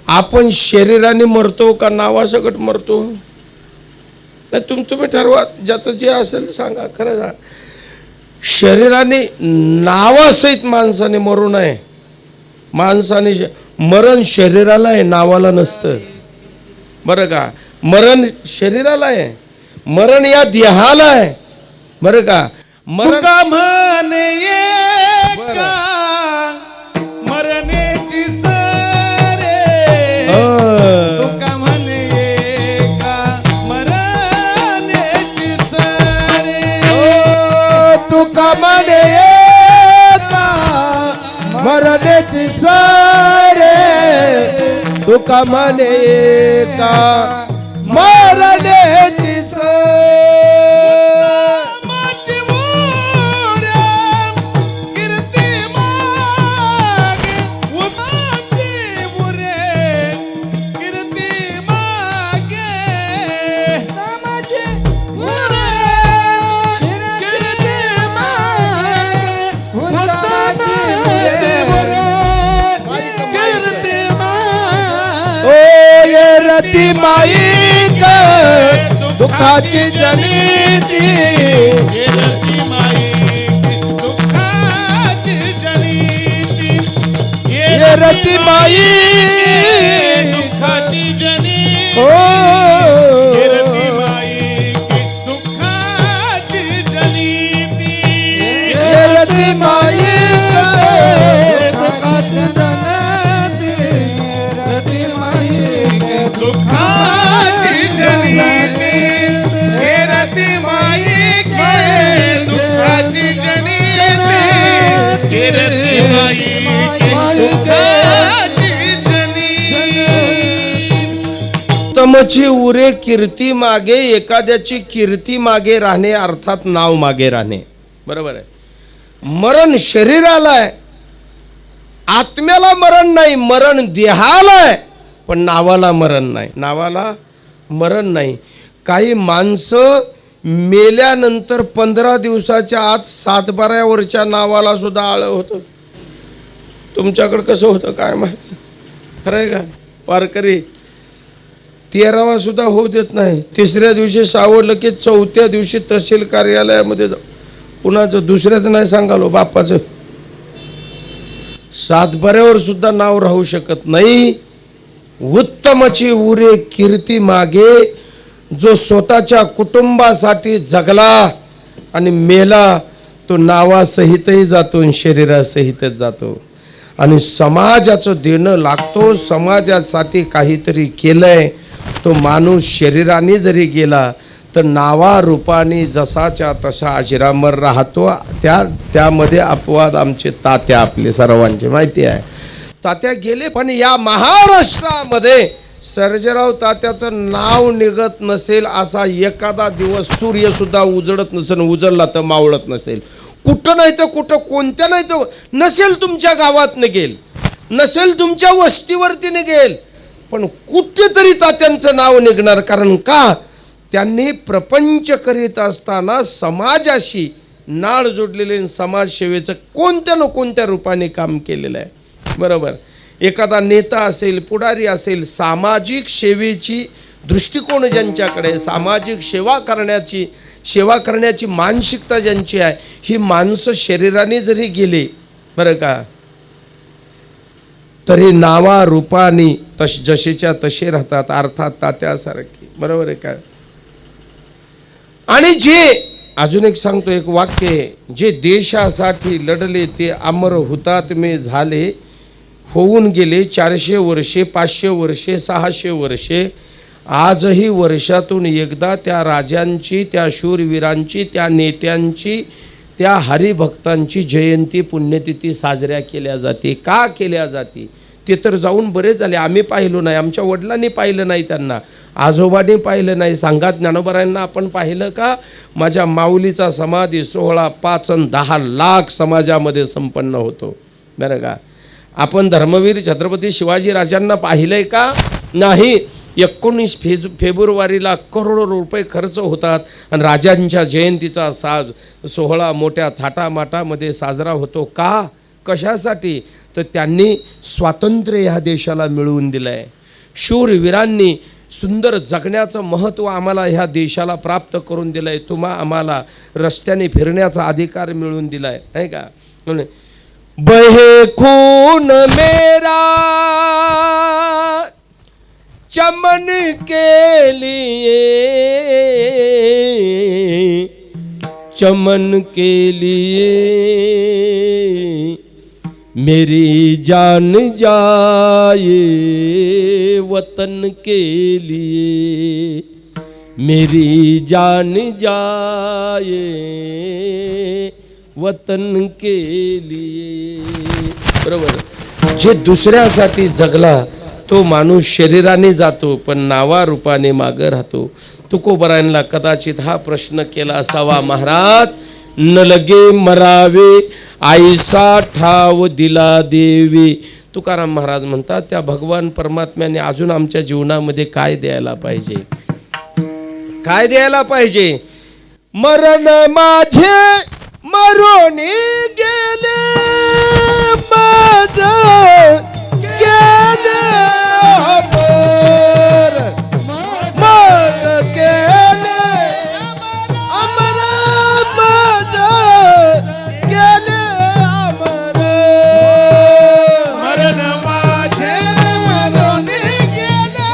आपण शरीराने मरतो का नावासकट मरतो? नाही, तुम्ही ठरवा, ज्याचं जे असेल सांगा. खरं सांगा. शरीराने नावासहित माणसाने मरू नये. माणसाने मरण शरीराला आहे, नावाला नसतं. बरं का? मरण शरीराला आहे, मरण या देहाला आहे. बरं का? मरण तुका म्हणे एका मरण्याची सरे, तुका म्हणे एका मरण्याची सरे. तुका म्हणे एका मरण्याची सरे, तुका म्हणे एका मरण्याची सरे. माझी मोऱ्या कीर्ती मागे, माझी मोऱ्या कीर्ती मागे. नामाचे मुरे कीर्ती मागे, उत्तमाचे मुरे कीर्ती मागे. ओ ये रती माईक दुःखाची जनीती, कीर्ती माई दुःखाची जनीती, ये रती माई दुःखाची जनीती. ओ कीर्ती माई दुःखाची जनीती, ये रती माई दुःखाची जनीती, रती माई दुःखाची जनीती. कीर्ती माई दुःखाची जनीती, कीर्ती माई दुःखाची जनीती. तमची उरे कीर्ती मागे, एखाद्याची कीर्ती मागे राहणे अर्थात नाव मागे राहणे. बरोबर आहे. मरण शरीराला आहे, आत्म्याला मरण नाही. मरण देहाला आहे, पण नावाला मरण नाही. नावाला मरण नाही. काही माणसं मेल्यानंतर 15 दिवसाच्या आत 7-12 नावाला सुद्धा आळं होतं. तुमच्याकडं कसं होतं काय माहिती? खरं आहे का? वारकरी 13वा सुद्धा होऊ देत नाही. 3ऱ्या दिवशी सावडलं की 4थ्या दिवशी तहसील कार्यालयामध्ये जाऊ. कुणाचं? दुसऱ्याचं नाही सांगालो, बापाचं. 7-12 सुद्धा नाव राहू शकत नाही. उत्तमची उरे कीर्ती मागे, जो स्वतःच्या कुटुंबासाठी जगला आणि मेला तो नावासहितही जातो आणि शरीरासहितच जातो. आणि समाजाचं देणं लागतो. समाजासाठी काहीतरी केलंय तो माणूस शरीराने जरी गेला तर नावारूपाने जसाच्या तसा अजरामर राहतो. त्यामध्ये अपवाद आमचे तात्या आपले सर्वांचे माहिती आहे. तात्या गेले, पण या महाराष्ट्रामध्ये सर्जेराव तात्याचं नाव निघत नसेल असा एखादा दिवस सूर्य सुद्धा उजळत नसेल, उजळला तर मावळत नसेल. कुठं नाही तर कुठं, कोणत्या नाही तर नसेल तुमच्या गावात निघेल, नसेल तुमच्या वस्तीवरती निघेल, पण कुठेतरी तात्यांचं नाव निघणार. कारण का? त्यांनी प्रपंच करीत असताना समाजाशी नाळ जोडलेले, समाजसेवेचं कोणत्या न कोणत्या रूपाने काम केलेलं आहे. बरोबर. एखादा नेता असेल, पुढारी असेल, सामाजिक सेवेची दृष्टिकोन ज्यांच्याकडे, सामाजिक सेवा करण्याची मानसिकता ज्यांची आहे, ही माणसं शरीराने जरी गेले बरं का, तरी नावा रूपाने जशीच्या तसे राहतात. अर्थात तात्यासारखी. बरोबर आहे का? आणि जे अजून एक सांगतो, एक वाक्य, जे देशासाठी लढले ते अमर हुतात्मे झाले. होऊन गेले 400 वर्षे, 500 वर्षे, 600 वर्षे. आजही वर्षातून एकदा त्या राजांची, त्या शूरवीरांची, त्या नेत्यांची, त्या हरिभक्तांची जयंती, पुण्यतिथी साजऱ्या केल्या जाते. का केल्या जाते? ते तर जाऊन बरेच झाले. आम्ही पाहिलो नाही, आमच्या वडिलांनी पाहिलं नाही त्यांना. आजोबाने पाहिलं नाही. सांगा ज्ञानोबरायांना आपण पाहिलं का? माझ्या माऊलीचा समाधी सोहळा 5 आणि 10 लाख समाजामध्ये संपन्न होतो. बरं का? आपण धर्मवीर छत्रपती शिवाजी राजांना पाहिलंय का? नाही. 19 फेब्रुवारीला करोडो रुपये खर्च होतात आणि राजांच्या जयंतीचा सोहळा मोठ्या थाटामाटामध्ये साजरा होतो का? कशासाठी? तर त्यांनी स्वातंत्र्य ह्या देशाला मिळवून दिलं आहे. शूरवीरांनी सुंदर जगण्याचं महत्त्व आम्हाला ह्या देशाला प्राप्त करून दिलं आहे. आम्हाला रस्त्याने फिरण्याचा अधिकार मिळवून दिला आहे, नाही का? म्हणून बहे खून मेरा चमन के लिए, चमन के लिए मेरी जान जाए वतन के लिए, मेरी जान जाए वतन के लिए. बरोबर. जे दुसऱ्यासाठी जगला तो माणूस शरीराने जातो पण नावारूपाने मागं राहतो. तुकोबरायांना कदाचित हा प्रश्न केला असावा, महाराज न लगे मरावे आईसा ठाव दिला देवी. तुकाराम महाराज म्हणतात त्या भगवान परमात्म्याने अजून आमच्या जीवनामध्ये काय द्यायला पाहिजे? काय द्यायला पाहिजे? मरण माझे मरोनी गेले, माझ गेले अमर, माझ गेले अमर, माझ गेले अमर. मरण माझे मरोनी गेले,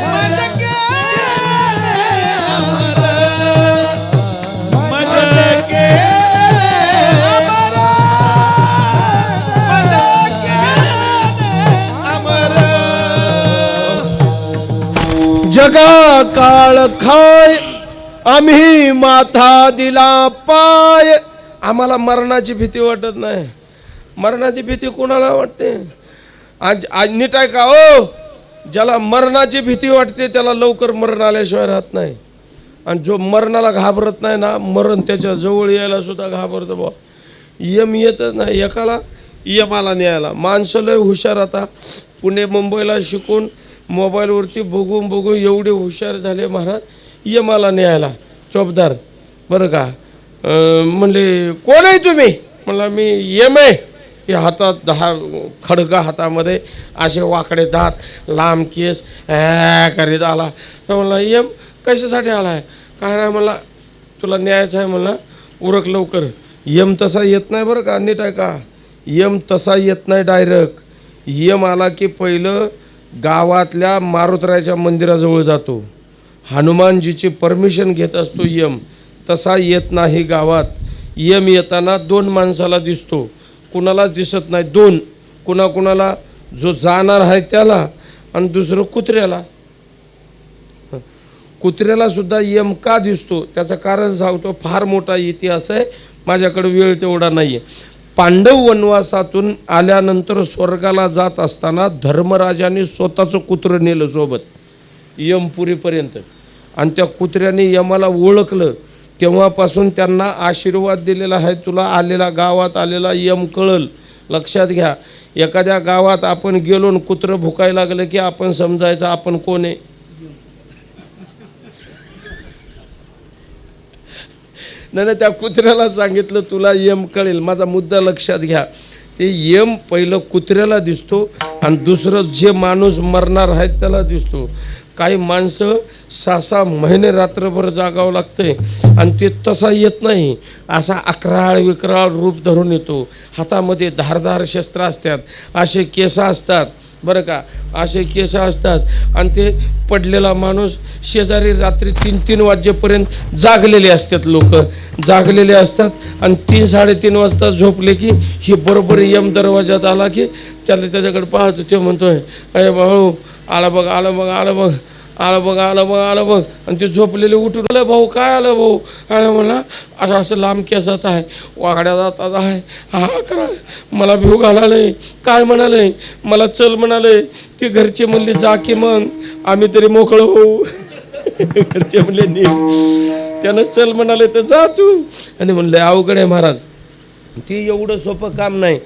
माझ गेले अमर, माझ गेले अमर, माझ गेले अमर. जगा काळ खाय आम्ही माथा दिला पाय. आम्हाला मरणाची भीती वाटत नाही. मरणाची भीती कोणाला वाटते? आज आज नीट आहे का? ओ, ज्याला मरणाची भीती वाटते त्याला लवकर मरण आल्याशिवाय राहत नाही. आणि जो मरणाला घाबरत नाही ना, मरण त्याच्या जवळ यायला सुद्धा घाबरतं. बा यम येतच नाही एकाला यमाला न्यायला. माणसं लय हुशार. आता पुणे मुंबईला शिकून मोबाईलवरती बघून बघून एवढे हुशार झाले महाराज, यमाला न्यायला चोपदार. बरं का? म्हणले कोण आहे तुम्ही? म्हणलं मी यम आहे. हे हातात 10 खडगा हातामध्ये, असे वाकडे दात, लांब केस करीत आला. तर म्हणला यम कशासाठी आला आहे? काय नाही म्हणला तुला न्यायचं आहे. म्हणला उरक लवकर. यम तसा येत नाही बरं का? नीट आहे का? यम तसा येत नाही डायरेक्ट. यम आला की पहिलं गावातल्या मारुतरायाच्या मंदिराजवळ जातो. हनुमानजीची परमिशन घेत असतो यम. तसा येत नाही गावात. यम येताना 2 माणसाला दिसतो, कुणालाच दिसत नाही. 2 कुणाला? जो जाणार आहे त्याला आणि दुसरं कुत्र्याला. कुत्र्याला सुद्धा यम का दिसतो त्याचं कारण सांगतो. फार मोठा इतिहास आहे, माझ्याकडे वेळ तेवढा नाही आहे. पांडव वनवासातून आल्यानंतर स्वर्गाला जात असताना धर्मराजाने स्वतःचं कुत्रं नेलं सोबत यमपुरीपर्यंत. आणि त्या कुत्र्याने यमाला ओळखलं. तेव्हापासून त्यांना आशीर्वाद दिलेला आहे, तुला आलेला गावात आलेला यम कळल. लक्षात घ्या. एखाद्या गावात आपण गेलो आणि कुत्रं भुकायला लागलं की आपण समजायचं आपण कोण आहे. नाही त्या कुत्र्याला सांगितलं तुला यम कळेल. माझा मुद्दा लक्षात घ्या. ते यम पहिलं कुत्र्याला दिसतो आणि दुसरं जे माणूस मरणार आहे त्याला दिसतो. काही माणसं 6-6 महिने रात्रभर जागावं लागतंय आणि ते तसा येत नाही. असा अकराळ विक्राळ रूप धरून येतो. हातामध्ये धारदार शस्त्र असतात, असे केस असतात. बरं का? असे केस असतात आणि ते पडलेला माणूस शेजारी रात्री 3-3 वाजेपर्यंत जागलेले असतात. लोक जागलेले असतात आणि 3-3:30 वाजता झोपले की ही बरोबर यम दरवाजात आला की त्याच्याकडे पाहतो. ते म्हणतोय अरे भाऊ आला बघ, आलं बघ, आलं बघ, आलं बघ, आलं बघ, आलं बघ. आणि ते झोपलेले उठून आलं. भाऊ काय आलं भाऊ? आलं म्हणला असं लांब केसाचं आहे, वाकड्या जातात आहे. हा करा मला भिव घालालंय. काय म्हणालंय? मला चल म्हणालंय. ते घरचे म्हणले जा की मग. आम्ही तरी मोकळं होऊ. घरचे म्हणले नीट. त्यानं चल म्हणाले तर जा तू. आणि म्हणले अवघड आहे महाराज, ती एवढं सोपं काम नाही.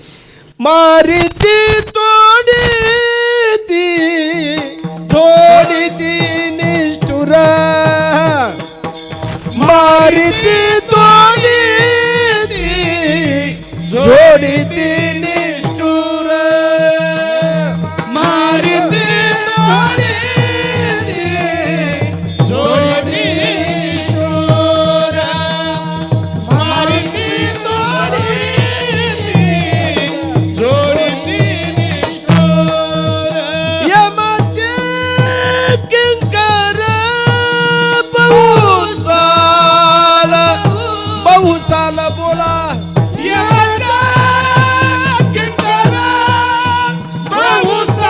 मारिती तोडी ती थोडी ती निष्ठुर, मारिती तोडी ती जोडी ती निष्ठुर, मारिती तोडी ती जोडी निष्ठुर, मारिती तोडी ती जोडी निष्ठुर. यमाचे किंकर बहुसाल बोला. यमका किंकर बहुसार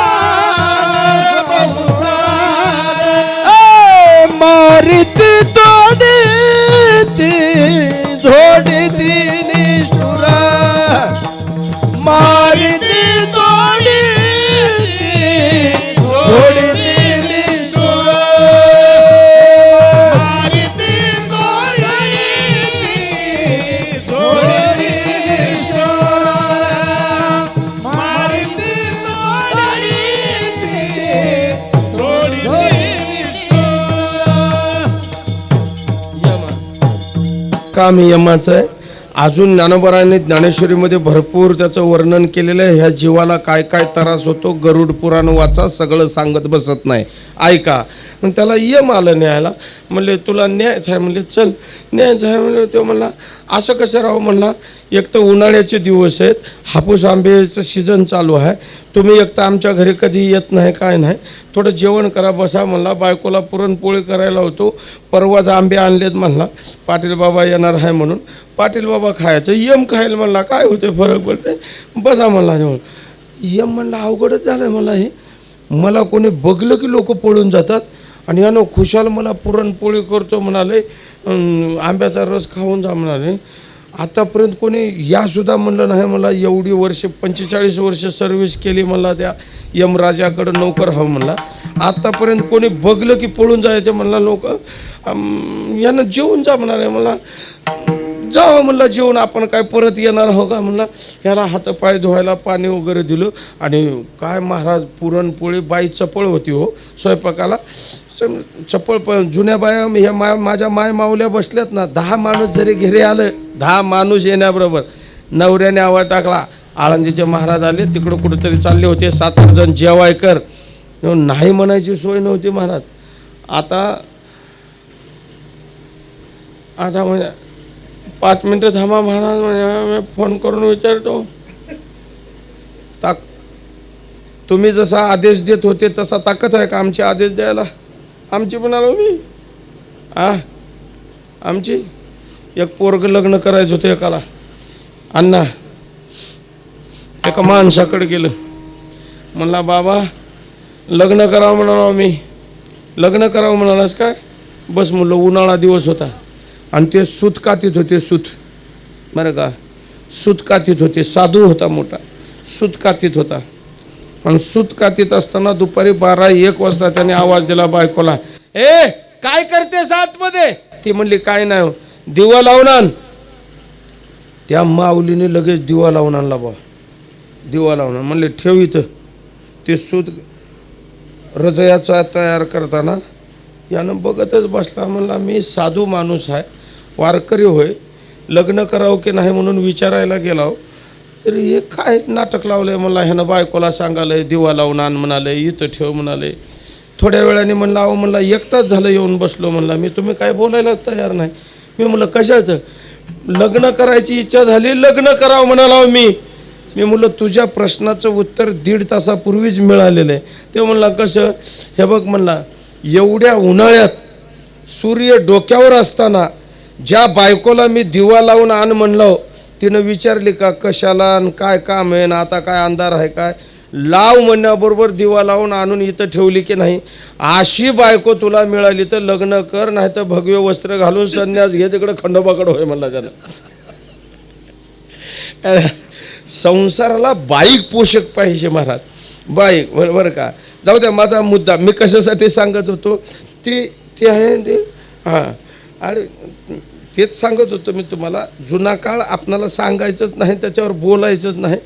मारिती तोडी ती झोडी ती निष्ठुर, मारिती तोडी ती झोडी ती निष्ठुर, मारिती तोडी ती जोडी निष्ठुर, मारिती तोडी ती जोडी निष्ठुर. काम हे यमाचं आहे. अजून ज्ञानोबराने ज्ञानेश्वरीमध्ये भरपूर त्याचं वर्णन केलेलं आहे. ह्या जीवाला काय काय त्रास होतो गरुड पुराण वाचा, सगळं सांगत बसत नाही, ऐका. मग त्याला यम आलं न्यायला. म्हणले तुला न्यायचं आहे. म्हणले चल न्यायचं आहे. म्हणले तो म्हणला असं कसं राहू. म्हणला एक तर उन्हाळ्याचे दिवस आहेत, हापूस आंब्याचं सीझन चालू आहे, तुम्ही एक तर आमच्या घरी कधी येत नाही, काय नाही, थोडं जेवण करा बसा. म्हणला बायकोला पुरणपोळी करायला होतो, परवाच आंबे आणलेत म्हणला, पाटील बाबा येणार आहे म्हणून. पाटील बाबा खायचं, यम खायला म्हणला काय होते फरक पडते, बसा म्हणला जेवण. यम म्हणला अवघडच झालं मला हे, मला कोणी बघलं की लोक पळून जातात आणि यानं खुशाल मला पुरणपोळी करतो म्हणाले, आंब्याचा रस खाऊन जा म्हणाले. आतापर्यंत कोणी यासुद्धा म्हणलं नाही मला. एवढी वर्ष 45 वर्ष सर्व्हिस केली म्हणला त्या यमराजाकडं नोकर हवं म्हणला. आतापर्यंत कोणी बघलं की पळून जायचं म्हणला लोक. यानं जेवून जा म्हणाले. मला जावं म्हणलं जेवून, आपण काय परत येणार हो का म्हणला. ह्याला हातपाय धुवायला पाणी वगैरे दिलं. आणि काय महाराज पुरणपोळी, बाई चपळ होती हो स्वयंपाकाला, चपळ. जुन्या बाया ह्या माझ्या माय माऊल्या बसल्यात ना, 10 माणूस जरी घरी आलं, 10 माणूस येण्याबरोबर नवऱ्याने आवाज टाकला, आळंदीचे महाराज आले, तिकडं कुठंतरी चालले होते, 7-8 जण जेवाय कर. नाही म्हणायची सोय नव्हती महाराज. आता म्हणजे 5 मिनटं थांबा महाराज, म्हणजे फोन करून विचारतो. तुम्ही जसा आदेश देत होते तसा ताकद आहे का आमचे आदेश द्यायला? आमची पण आलो मी. आमची एक पोरग लग्न करायचं होतं एकाला. अण्णा एका माणसाकडे गेलं. म्हणला बाबा लग्न करावं म्हणालो मी. लग्न करावं म्हणालास काय? बस म्हणलं. उन्हाळा दिवस होता आणि ते सूत कातीत होते, सूत बरं का, सूत कातीत होते. साधू होता मोठा, सूत कातीत होता. आणि सूत कातीत असताना दुपारी 12-1 वाजता त्याने आवाज दिला बायकोला, ए काय करतेस आतमध्ये? ती म्हणली काय नाही, दिवा लावून आण. त्या माऊलीने लगेच दिवा लावून आणला बा. दिवा लावून आण म्हणले ठेव इथं. ते सूत रजयाचा तयार करताना यानं बघतच बसला. म्हणला मी साधू माणूस आहे, वारकरी होय, लग्न करावं की नाही म्हणून विचारायला गेला हो, तरी हे काय नाटक लावलंय. मला ह्यानं बायकोला सांगालंय दिवा लावून आण म्हणाले, इथं ठेव म्हणाले. थोड्या वेळाने म्हणलं अहो म्हणला 1 तास झालं येऊन बसलो म्हणला मी, तुम्ही काय बोलायलाच तयार नाही. मी म्हणलं कशाचं? लग्न करायची इच्छा झाली, लग्न करावं म्हणाला मी. म्हणलं तुझ्या प्रश्नाचं उत्तर 1.5 तासापूर्वीच मिळालेलं आहे. ते म्हणला कसं? हे बघ म्हणला, एवढ्या उन्हाळ्यात सूर्य डोक्यावर असताना ज्या बायकोला मी दिवा लावून आण म्हणलो, तिनं विचारली का कशाला आणि काय काम आहे ना, आता काय अंधार आहे काय? लाव म्हणण्याबरोबर दिवा लावून आणून इथं ठेवली की नाही. अशी बायको तुला मिळाली तर लग्न कर, नाही तर भगवे वस्त्र घालून संन्यास घे, तिकडे खंडोबाकडं होय म्हणला त्यानं. संसाराला बाईक पोषक पाहिजे महाराज, बाईक बरं का. जाऊ द्या, माझा मुद्दा मी कशासाठी सांगत होतो ते आहे ते हां. अरे तेच सांगत होतो मी तुम्हाला, जुना काळ आपणाला सांगायचंच नाही, त्याच्यावर बोलायचंच नाही.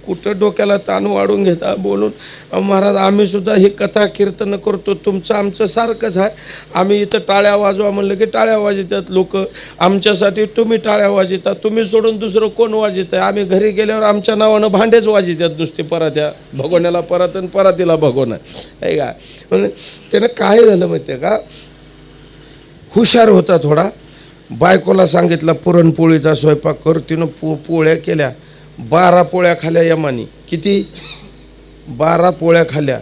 कुठं डोक्याला ताण वाढून घेता बोलून. महाराज आम्ही सुद्धा ही कथा कीर्तन करतो, तुमचं आमचं सारखंच आहे. आम्ही इथं टाळ्या वाजवा म्हणलं की टाळ्या वाजवतात लोक. आमच्यासाठी तुम्ही टाळ्या वाजवता, तुम्ही सोडून दुसरं कोण वाजवत आहे? आम्ही घरी गेल्यावर आमच्या नावानं भांडेच वाजवतात नुसते, परात्या भगोन्याला परत आणि परातीला भगोना आहे का. म्हणजे त्यानं काय झालं माहिती आहे का, हुशार होता थोडा. बायकोला सांगितलं पुरणपोळीचा स्वयंपाक कर. तिनं पोळ्या केल्या, 12 पोळ्या खाल्या यमानी. किती? 12 पोळ्या खाल्ल्या.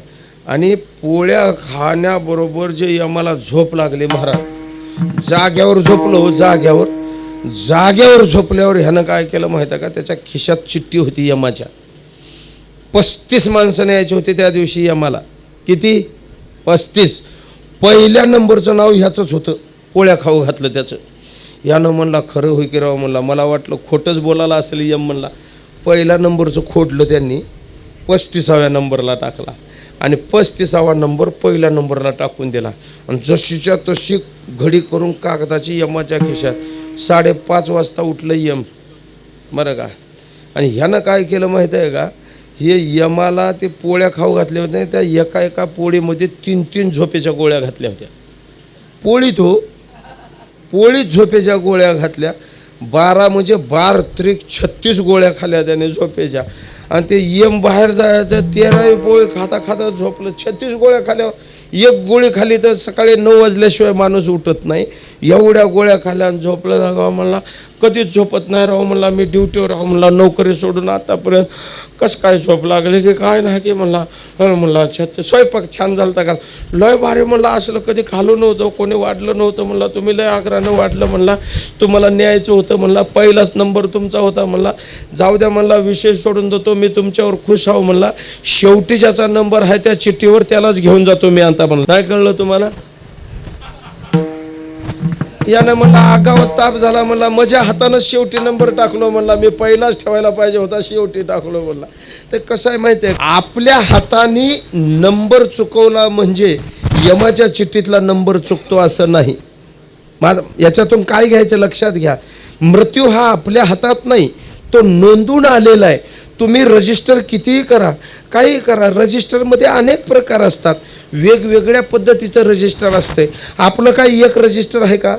आणि पोळ्या खाण्याबरोबर जे यमाला झोप लागली, महाराज जाग्यावर झोपलो हो, जाग्यावर झोपल्यावर ह्यानं काय केलं माहिती आहे का, त्याच्या खिशात चिठ्ठी होती यमाच्या. 35 माणसं यायची होती त्या दिवशी यमाला. किती? 35. पहिल्या नंबरचं नाव ह्याचंच होतं, पोळ्या खाऊ घातलं त्याचं. यानं म्हणला खरं होई की राव म्हणला, मला वाटलं खोटंच बोलायला असेल यम म्हणला. पहिल्या नंबरचं खोडलं त्यांनी, 35व्या नंबरला टाकला आणि 35वा नंबर पहिल्या नंबरला टाकून दिला. आणि जशीच्या तशी घडी करून कागदाची यमाच्या खिशात. 5:30 वाजता उठलं यम, बरं का. आणि ह्यानं काय केलं माहिती आहे का, हे यमाला ते पोळ्या खाऊ घातल्या होत्या, त्या एका पोळीमध्ये 3 झोपेच्या गोळ्या घातल्या होत्या. पोळीत झोपेच्या गोळ्या घातल्या. 12 म्हणजे 12 त्रिक 36 गोळ्या खाल्ल्या त्याने झोपेच्या. आणि ते यम बाहेर जायचं, 13वी पोळी खाता झोपलं. 36 गोळ्या खाल्यावर 1 गोळी खाली तर सकाळी 9 वाजल्याशिवाय माणूस उठत नाही. एवढ्या गोळ्या खाल्या आणि झोपलं. जागा म्हणला कधीच झोपत नाही राहू म्हणला, मी ड्युटीवर राहू म्हणला, नोकरी सोडून आतापर्यंत. कसं काय झोप लागली की काय नाही की म्हणला. म्हणला स्वयंपाक छान झालता का, लय भारी म्हणला, असलं कधी खाल्लं नव्हतं, कोणी वाढलं नव्हतं म्हणला, तुम्ही लय आग्रहानं वाढलं म्हणला, तुम्हाला न्यायचं होतं म्हणला, पहिलाच नंबर तुमचा होता म्हणला. जाऊ द्या म्हणला, विषय सोडून देतो, मी तुमच्यावर खुश आहो म्हणला. शेवटी ज्याचा नंबर आहे त्या चिठ्ठीवर त्यालाच घेऊन जातो मी आता म्हणला. काय कळलं तुम्हाला? यानं म्हणला आगावच ताप झाला म्हणला, माझ्या हातानं शेवटी नंबर टाकलो म्हणला, मी पहिलाच ठेवायला पाहिजे होता, शेवटी टाकलो म्हणला. तर कसं आहे माहिती आहे, आपल्या हाताने नंबर चुकवला म्हणजे यमाच्या चिठ्ठीतला नंबर चुकतो असं नाही. याच्यातून काय घ्यायचं लक्षात घ्या, मृत्यू हा आपल्या हातात नाही, तो नोंदून आलेला आहे. तुम्ही रजिस्टर कितीही करा, काही करा, रजिस्टरमध्ये अनेक प्रकार असतात, वेगवेगळ्या पद्धतीचं रजिस्टर असते. आपलं काही एक रजिस्टर आहे का?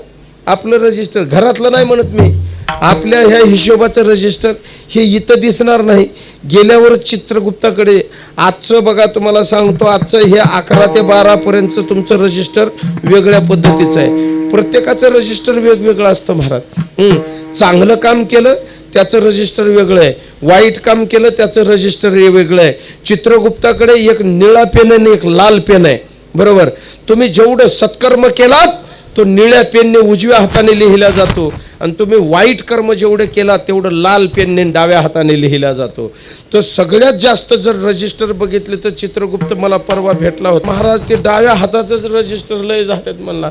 आपलं रजिस्टर घरातलं नाही म्हणत मी, आपल्या ह्या हिशोबाचं रजिस्टर हे इथं दिसणार नाही. गेल्यावर चित्रगुप्ताकडे आजचं बघा, तुम्हाला सांगतो, आजचं हे 11 ते 12 पर्यंतचं तुमचं रजिस्टर वेगळ्या पद्धतीचं आहे. प्रत्येकाचं रजिस्टर वेगवेगळं असतं महाराज. चांगलं काम केलं त्याचं रजिस्टर वेगळं आहे, वाईट काम केलं त्याचं रजिस्टर वेगळं आहे. चित्रगुप्ताकडे एक निळा पेन आणि एक लाल पेन आहे, बरोबर. तुम्ही जेवढं सत्कर्म केलात तो निळ्या पेनने उजव्या हाताने लिहिला जातो, आणि तुम्ही वाईट कर्म जेवढं केला तेवढं लाल पेनने डाव्या हाताने लिहिला जातो. तो सगळ्यात जास्त जर रजिस्टर बघितले तर चित्रगुप्त मला परवा भेटला होता. महाराज ते डाव्या हाताचंच रजिस्टर लय झालेत म्हणला.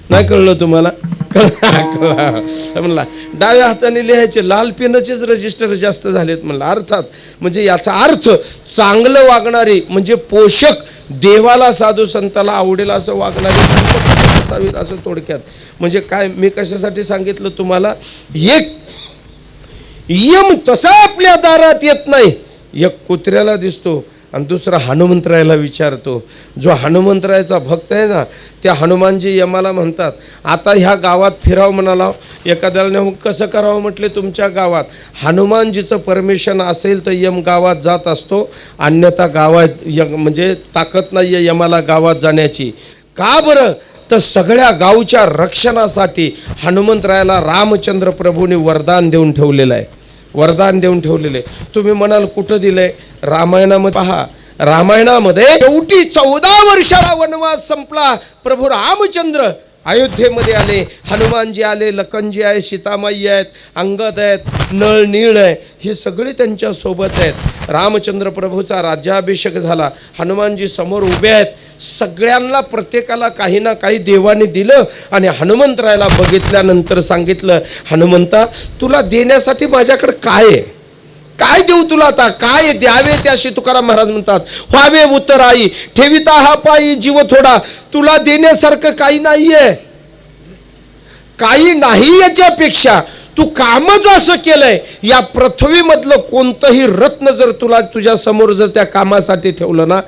नाही कळलं तुम्हाला? म्हणला डाव्या हाताने लिहायचे, लाल पेनचेच रजिस्टर जास्त झालेत म्हणला. अर्थात म्हणजे याचा अर्थ चांगलं वागणारी म्हणजे पोषक, देवाला साधू संताला आवडेल असं वागणारी असावीत असं थोडक्यात. म्हणजे काय मी कशासाठी सांगितलं तुम्हाला, एक यम तसा आपल्या दारात येत नाही. एक कुत्र्याला दिसतो आणि दुसरा हनुमंतरायाला विचारतो. जो हनुमंतरायाचा भक्त आहे ना, त्या हनुमानजी यमाला म्हणतात, आता ह्या गावात फिराव म्हणाला. एखाद्याला कसं करावं म्हटले, तुमच्या गावात हनुमानजीचं परमिशन असेल तर यम गावात जात असतो, अन्यथा गावात म्हणजे ताकद नाही आहे यमाला गावात जाण्याची. का बरं? तर सगळ्या गावच्या रक्षणासाठी हनुमंतरायाला रामचंद्र प्रभूने वरदान देऊन ठेवलेलं आहे. वरदान देऊन ठेवलेले. तुम्ही म्हणाल कुठं दिलंय? रामायणामध्ये पहा. रामायणामध्ये शेवटी 14 वर्षाला वनवास संपला, प्रभू रामचंद्र अयोध्येमध्ये आले, हनुमानजी आले, लखनजी आहे, सीतामाई आहेत, अंगद आहेत, नळ नीळ आहे, हे सगळे त्यांच्या सोबत आहेत. रामचंद्र प्रभूचा राज्याभिषेक झाला, हनुमानजी समोर उभे आहेत. सगळ्यांना प्रत्येकाला काही ना काही देवाने दिलं. आणि हनुमंतरायाला बघितल्यानंतर सांगितलं, हनुमंता तुला देण्यासाठी माझ्याकडे काय आहे? काय देऊ तुला आता, काय द्यावे त्याशी तुकाराम महाराज म्हणतात. व्हावे उतराई ठेविता हा पायी जीव थोडा, तुला देण्यासारखं काही नाहीये, काही नाही. याच्यापेक्षा तू कामच असं केलंय, या पृथ्वीमधलं कोणतंही रत्न जर तुला तुझ्या समोर जर त्या कामासाठी ठेवलं ना,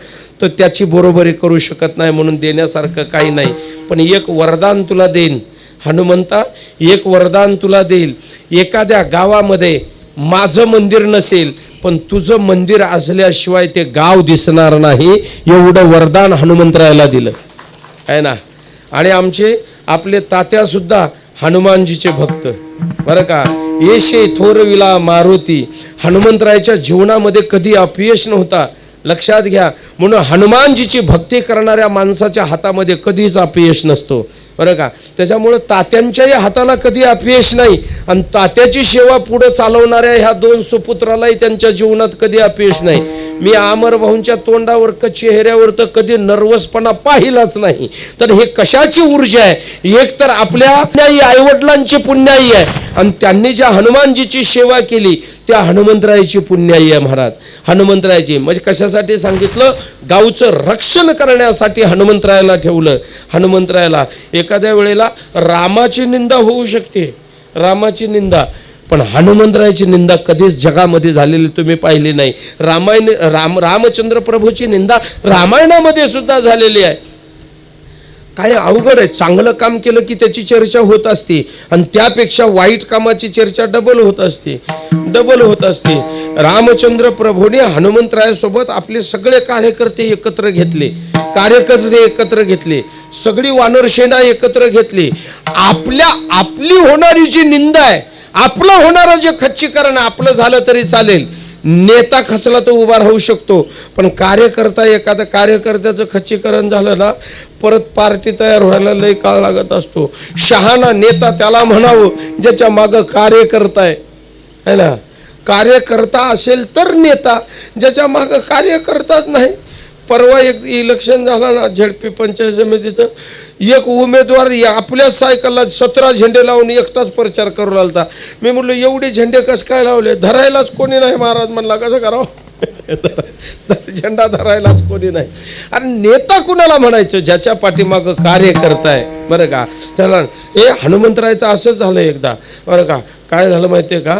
तर त्याची बरोबरी करू शकत नाही. म्हणून देण्यासारखं काही नाही. पण एक वरदान तुला देईन हनुमंता, एक वरदान तुला देईल. एखाद्या गावामध्ये माझं मंदिर नसेल, पण तुझं मंदिर असल्याशिवाय ते गाव दिसणार नाही, एवढं वरदान हनुमंतरायाला दिलं आहे ना. आणि आमचे आपले तात्या सुद्धा हनुमानजीचे भक्त बरं का. येशे थोरविला मारुती, हनुमंतरायाच्या जीवनामध्ये कधी अपयश नव्हता, लक्षात घ्या. म्हणून हनुमानजीची भक्ती करणाऱ्या माणसाच्या हातामध्ये कधीच अपयश नसतो बरं का. त्याच्यामुळं तात्यांच्याही हाताला कधी अपयश नाही. आणि तात्याची सेवा पुढे चालवणाऱ्या ह्या दोन सुपुत्रालाही त्यांच्या जीवनात कधी अपयश नाही. मी अमर भाऊंच्या तोंडावर चेहऱ्यावर तर कधी नर्वसपणा पाहिलाच नाही. तर हे कशाची ऊर्जा आहे, एक तर आपल्या आईवडिलांची पुण्याई आहे, आणि त्यांनी ज्या हनुमानजीची सेवा केली त्या हनुमंतरायाची पुण्याई आहे महाराज. हनुमंतरायाची म्हणजे कशासाठी सांगितलं, गावचं रक्षण करण्यासाठी हनुमंतरायाला ठेवलं. हनुमंतरायाला एखाद्या वेळेला रामाची निंदा होऊ शकते, रामाची निंदा, पण हनुमंतरायाची निंदा कधीच जगामध्ये झालेली तुम्ही पाहिली नाही. रामचंद्र प्रभूची निंदा रामायणामध्ये सुद्धा झालेली आहे. काय अवघड आहे, चांगलं काम केलं की त्याची चर्चा होत असते, आणि त्यापेक्षा वाईट कामाची चर्चा डबल होत असते, डबल होत असते. रामचंद्र प्रभूने हनुमंतरायासोबत आपले सगळे कार्यकर्ते एकत्र घेतले, सगळी वानरसेना एकत्र घेतली. आपली होणारी जी निंदा आहे, आपलं होणारं जे खच्चीकरण आपलं झालं तरी चालेल, नेता खचला तो उभा राहू शकतो, पण कार्यकर्ता, एखादा कार्यकर्त्याचं खच्चीकरण झालं ना, परत पार्टी तयार व्हायला लई काळ लागत असतो. शहाणा नेता त्याला म्हणावं ज्याच्या मागं कार्यकर्ता आहे ना. कार्यकर्ता असेल तर नेता, ज्याच्या मागं कार्यकर्ताच नाही. परवा एक इलेक्शन झाला ना झेडपी पंचायत समितीचं, एक उमेदवार आपल्या सायकलला 17 झेंडे लावून एकटाच प्रचार करू लागला. मी म्हटलं एवढे झेंडे कसं काय लावले, धरायलाच कोणी नाही. महाराज म्हणला कसं करावं, झेंडा धरायलाच कोणी नाही. आणि नेता कुणाला म्हणायचं, ज्याच्या पाठीमागं कार्यकर्ता आहे बरं का. त्याला हे हनुमंतरायाचं असंच झालं एकदा बरं का. काय झालं माहिती आहे का,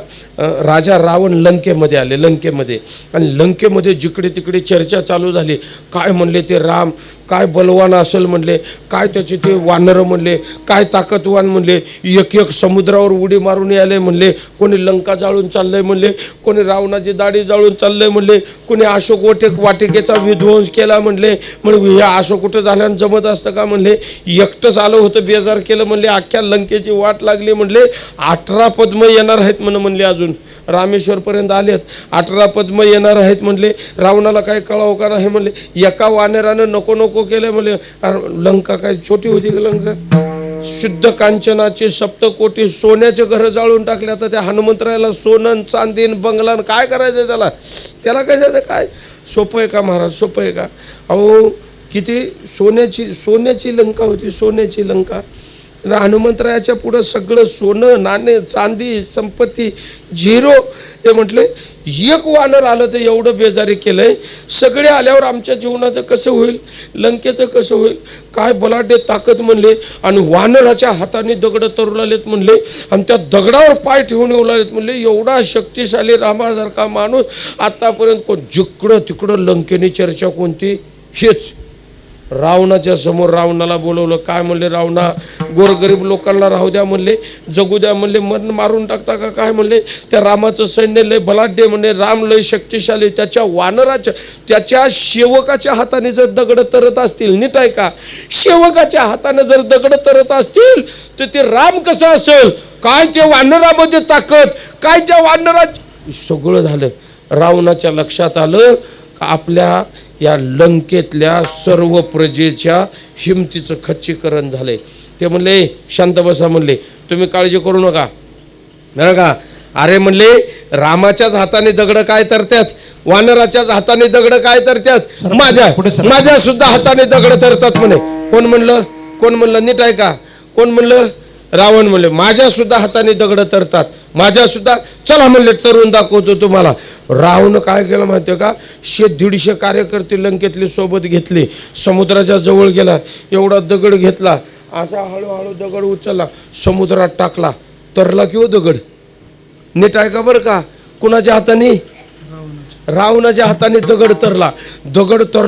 राजा रावण लंकेमध्ये आले, लंकेमध्ये, आणि लंकेमध्ये जिकडे तिकडे चर्चा चालू झाली. काय म्हणले ते राम, काय बलवान असेल म्हणले, काय त्याचे ते वानरं म्हणले, काय ताकदवान म्हणले, एक समुद्रावर उडी मारून आले म्हणले, कोणी लंका जाळून चाललंय म्हणले, कोणी रावणाची दाढी जाळून चाललंय म्हणले, कोणी अशोक वाटिकेचा विध्वंस केला म्हणले. हे अशोक कुठं झाल्यानं जमत असतं का म्हणले, एकटंच आलं होतं बेजार केलं म्हणले, अख्ख्या लंकेची वाट लागली म्हणले. 18 पद्म येणार आहेत म्हणले, अजून रामेश्वरपर्यंत आलेत, 18 पद्म येणार आहेत म्हणले. रावणाला काय कळावं का नाही म्हणले, एका वानरानं नको नको केलं म्हणले. लंका काय छोटी होती का लंका, शुद्ध कांचनाचे 7 सोन्याचे घर जाळून टाकले. आता त्या हनुमंतरायाला सोनं चांदीन बंगलान काय करायचं, त्याला काय काय सोपं आहे का महाराज, सोपं आहे का. अहो किती सोन्याची लंका होती, सोन्याची लंका. हनुमंतरायाच्या पुढं सगळं सोनं नाणे चांदी संपत्ती झिरो. ते म्हटले एक वानर आलं तर एवढं बेजारी केलंय, सगळे आल्यावर आमच्या जीवनाचं कसं होईल, लंकेचं कसं होईल. काय बलाढ्य ताकद म्हणले, आणि वानराच्या हाताने दगड तरू लागलेत म्हणले, आणि त्या दगडावर पाय ठेवून येऊ लागलेत म्हणले. एवढा शक्तिशाली रामासारखा माणूस आतापर्यंत कोण, जिकडं तिकडं लंकेने चर्चा कोणती, हेच. रावणाच्या समोर रावणाला बोलवलं. काय म्हणले, रावणा गोरगरीब लोकांना राहू द्या म्हणले, जगू द्या म्हणले, मन मारून टाकता का काय म्हणले. त्या रामाचं सैन्य लय बलाढ्य म्हणले, राम लय शक्तिशाली. त्याच्या सेवकाच्या हाताने जर दगड तरत असतील, नीट आहे का, सेवकाच्या हाताने जर दगड तरत असतील तर ते राम कसं असेल, काय ते वानरामध्ये ताकद, काय त्या वानरात सगळं झालं. रावणाच्या लक्षात आलं का आपल्या या लंकेतल्या सर्व प्रजेच्या हिमतीचं खच्चीकरण झालंय. ते म्हणले शांत बसा म्हणले, तुम्ही काळजी करू नका बरं का. अरे म्हणले रामाच्याच हाताने दगड काय तरतात, वानराच्याच हाताने दगड काय तरतात, माझ्या सुद्धा हाताने दगड तरतात म्हणे. कोण म्हणलं नीट आहे का, कोण म्हणलं, रावण म्हणले माझ्या सुद्धा हाताने दगड तरतात, माझ्या सुद्धा. चला म्हणले तरुण दाखवतो तुम्हाला. रावण काय केलं माहितीये का, 100-150 कार्यकर्ते लंकेतले सोबत घेतले, समुद्राच्या जवळ गेला, एवढा दगड घेतला, असा हळूहळू दगड उचलला, समुद्रात टाकला, तरला किंवा दगड नीट आहे का बरं का, कुणाच्या हाताने, रावणाच्या हाताने दगड तरला.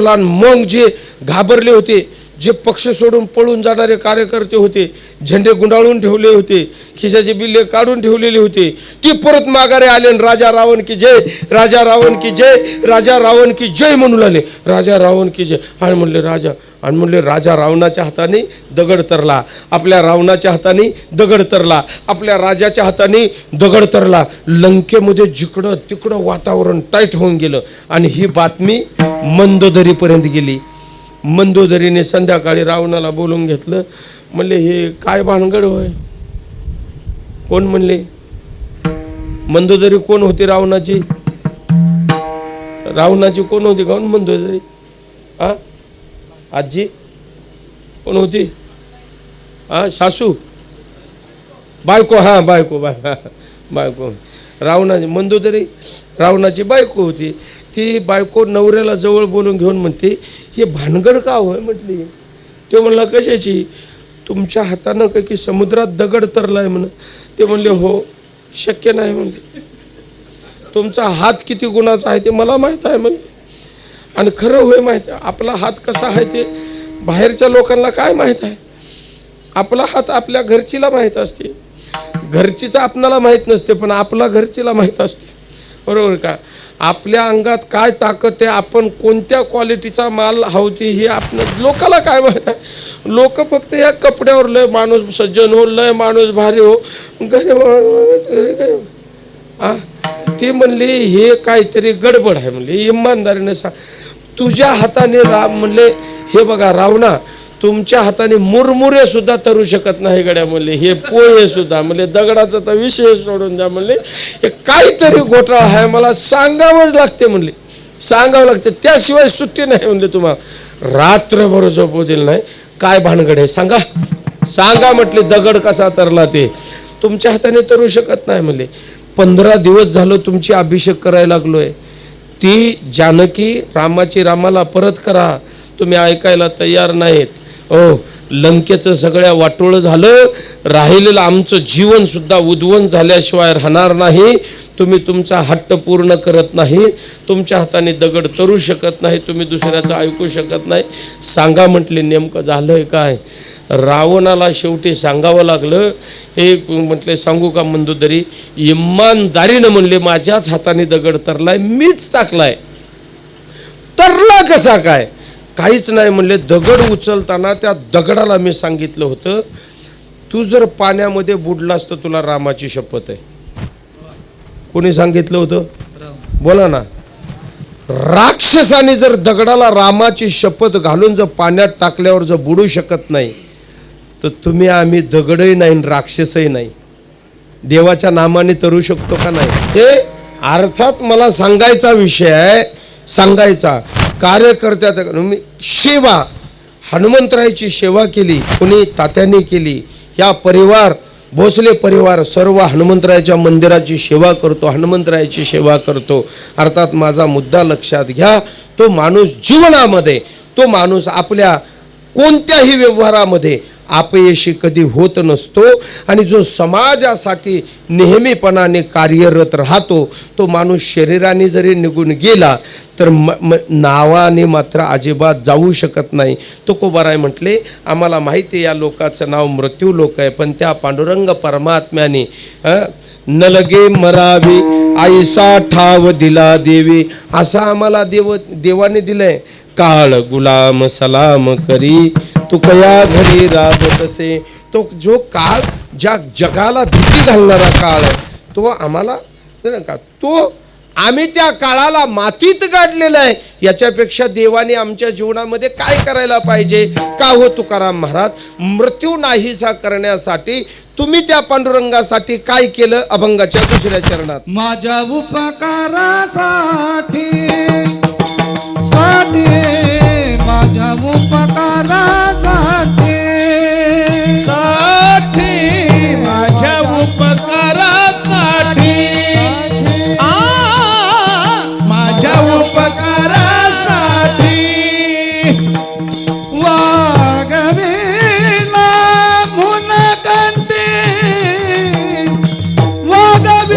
आणि मग जे घाबरले होते, जे पक्ष सोडून पळून जाणारे कार्यकर्ते होते, झेंडे गुंडाळून ठेवले होते, खिशाचे बिल्ले काढून ठेवलेले होते, ती परत माघारे आले. राजा रावण की जय, राजा रावण की जय, राजा रावण की जय म्हणू लागले, राजा रावण की जय. आणि म्हणले राजा रावणाच्या हाताने दगड तरला, आपल्या रावणाच्या हाताने दगड तरला, आपल्या राजाच्या हाताने दगड तरला. लंकेमध्ये जिकडं तिकडं वातावरण टाईट होऊन गेलं. आणि ही बातमी मंदोदरीपर्यंत गेली. मंदोदरीने संध्याकाळी रावणाला बोलून घेतलं. म्हणले हे काय भानगड होय, कोण म्हणले, मंदोदरी कोण होती रावणाची, कोण होती, कोण मंदोदरी, आजी कोण होती, सासू, बायको, बायको रावणाची, मंदोदरी रावणाची बायको होती. ती बायको नवऱ्याला जवळ बोलून घेऊन म्हणते हे भानगड का होय म्हटली. ते म्हणला कशाची, तुमच्या हातानं काही की समुद्रात दगड तरलाय म्हण. ते म्हणले हो, शक्य नाही म्हणले, तुमचा हात किती गुणाचा आहे ते मला माहीत आहे म्हणले. आणि खरं होय माहीत आहे, आपला हात कसा आहे ते बाहेरच्या लोकांना काय माहीत आहे. आपला हात आपल्या घरचीला माहीत असते, घरचीचा आपणाला माहीत नसते, पण आपला घरचीला माहीत असते, बरोबर का. आपल्या अंगात काय ताकद आहे, आपण कोणत्या क्वालिटीचा माल हावते हे आपण लोकाला काय माहीत आहे. लोक फक्त या कपड्यावर लय माणूस सज्जन हो, लय माणूस भारी हो, ते म्हणले हे काहीतरी गडबड आहे म्हणले, इमानदारीने सांग. तुझ्या हाताने म्हणले हे बघा रावणा, तुमच्या हाताने मुरमुरे सुद्धा तरू शकत नाही गड्या म्हणले, हे पोहे सुद्धा म्हणले, दगडाचा तर विषय सोडून द्या म्हणले, हे काहीतरी घोटाळा आहे, मला सांगावंच लागते म्हणले, सांगावं लागते, त्याशिवाय सुट्टी नाही म्हणले तुम्हाला. रात्रभर झोपू दिलं नाही. काय भानगड आहे सांगा म्हटले, दगड कसा तरला ते तुमच्या हाताने तरू शकत नाही म्हणले. 15 दिवस झालं तुमची अभिषेक करायला लागलोय, ती जानकी रामाला परत करा, तुम्ही ऐकायला तयार नाहीत. लंकेचं सगळ्या वाटोळं झालं, राहिलेलं आमचं जीवन सुद्धा उद्वण झाल्याशिवाय राहणार नाही. तुम्ही तुमचा हट्ट पूर्ण करत नाही, तुमच्या हाताने दगड तरू शकत नाही, तुम्ही दुसऱ्याचं ऐकू शकत नाही. सांगा म्हटले नेमकं झालंय काय. रावणाला शेवटी सांगावं लागलं. हे म्हटले सांगू का मंदोदरी, इमानदारीनं म्हणले माझ्याच हाताने दगड तरलाय, मीच टाकलाय. तरला कसा काय, काहीच नाही म्हणले. दगड उचलताना त्या दगडाला मी सांगितलं होतं, तू जर पाण्यामध्ये बुडलास तर तुला रामाची शपथ आहे. कोणी सांगितलं होतं, बोला ना. राक्षसाने जर दगडाला रामाची शपथ घालून जर पाण्यात टाकल्यावर जर बुडू शकत नाही, तर तुम्ही आम्ही दगडही नाही राक्षसही नाही, देवाच्या नामाने तरू शकतो का नाही. ते अर्थात मला सांगायचा विषय आहे, सांगायचा कार्यकर्त्यात मी सेवा, हनुमंतरायाची सेवा केली, कोणी तात्यांनी केली. या परिवार भोसले परिवार सर्व हनुमंतरायाच्या मंदिराची सेवा करतो, हनुमंतरायाची सेवा करतो. अर्थात माझा मुद्दा लक्षात घ्या, तो माणूस जीवनामध्ये, तो माणूस आपल्या कोणत्याही व्यवहारामध्ये अपयशी कधी होत नसतो. आणि जो समाजासाठी नेहमीपणाने कार्यरत राहतो, तो माणूस शरीराने जरी निघून गेला तर नावाने मात्र अजिबात जाऊ शकत नाही. तुकोबाराय म्हटले, आम्हाला माहिती आहे या लोकाचं नाव मृत्यू लोक आहे, पण त्या पांडुरंग परमात्म्याने न लगे मरावी आईसा ठाव दिला देवी, असा आम्हाला देवाने दिलंय. काळ गुलाम सलाम करी तू कया घरी राब कसे. तो जो काळ ज्या जगाला भीती घालणारा काळ आहे, तो आम्हाला का, तो आम्ही त्या काळाला मातीत गाडलेला आहे. याच्यापेक्षा देवाने आमच्या जीवनामध्ये काय करायला पाहिजे का हो तुकाराम महाराज. मृत्यू नाहीसा करण्यासाठी तुम्ही त्या पांडुरंगासाठी काय केलं. अभंगाच्या दुसऱ्या चरणात, माझ्या उपकारासाठी माझ्या उपकारासाठी माझ्या उपकारासाठी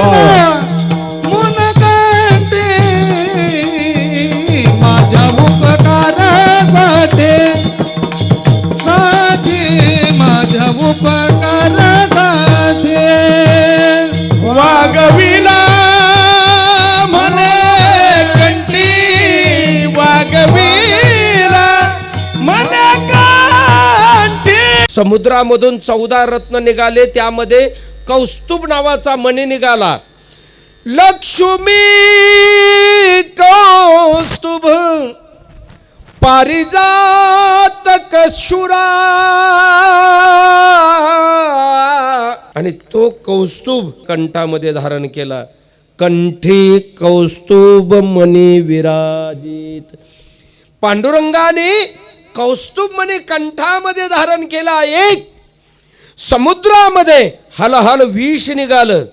मन कंठी माझ्या उपकारासाठी माझ्या उपकारासाठी वागविला म्हणे कंठी वागविला म्हणे कंठी. समुद्रामधून 14 रत्न निघाले, त्यामध्ये कौस्तुभ नावाचा मणी निघाला. लक्ष्मी कौस्तुभ पारिजात कशुरा, आणि तो कौस्तुभ कंठामध्ये धारण केला. कंठी कौस्तुभ मणी विराजित. पांडुरंगाने कौस्तुभ मणी कंठामध्ये धारण केला. एक समुद्रामध्ये हलहल विष निघालं.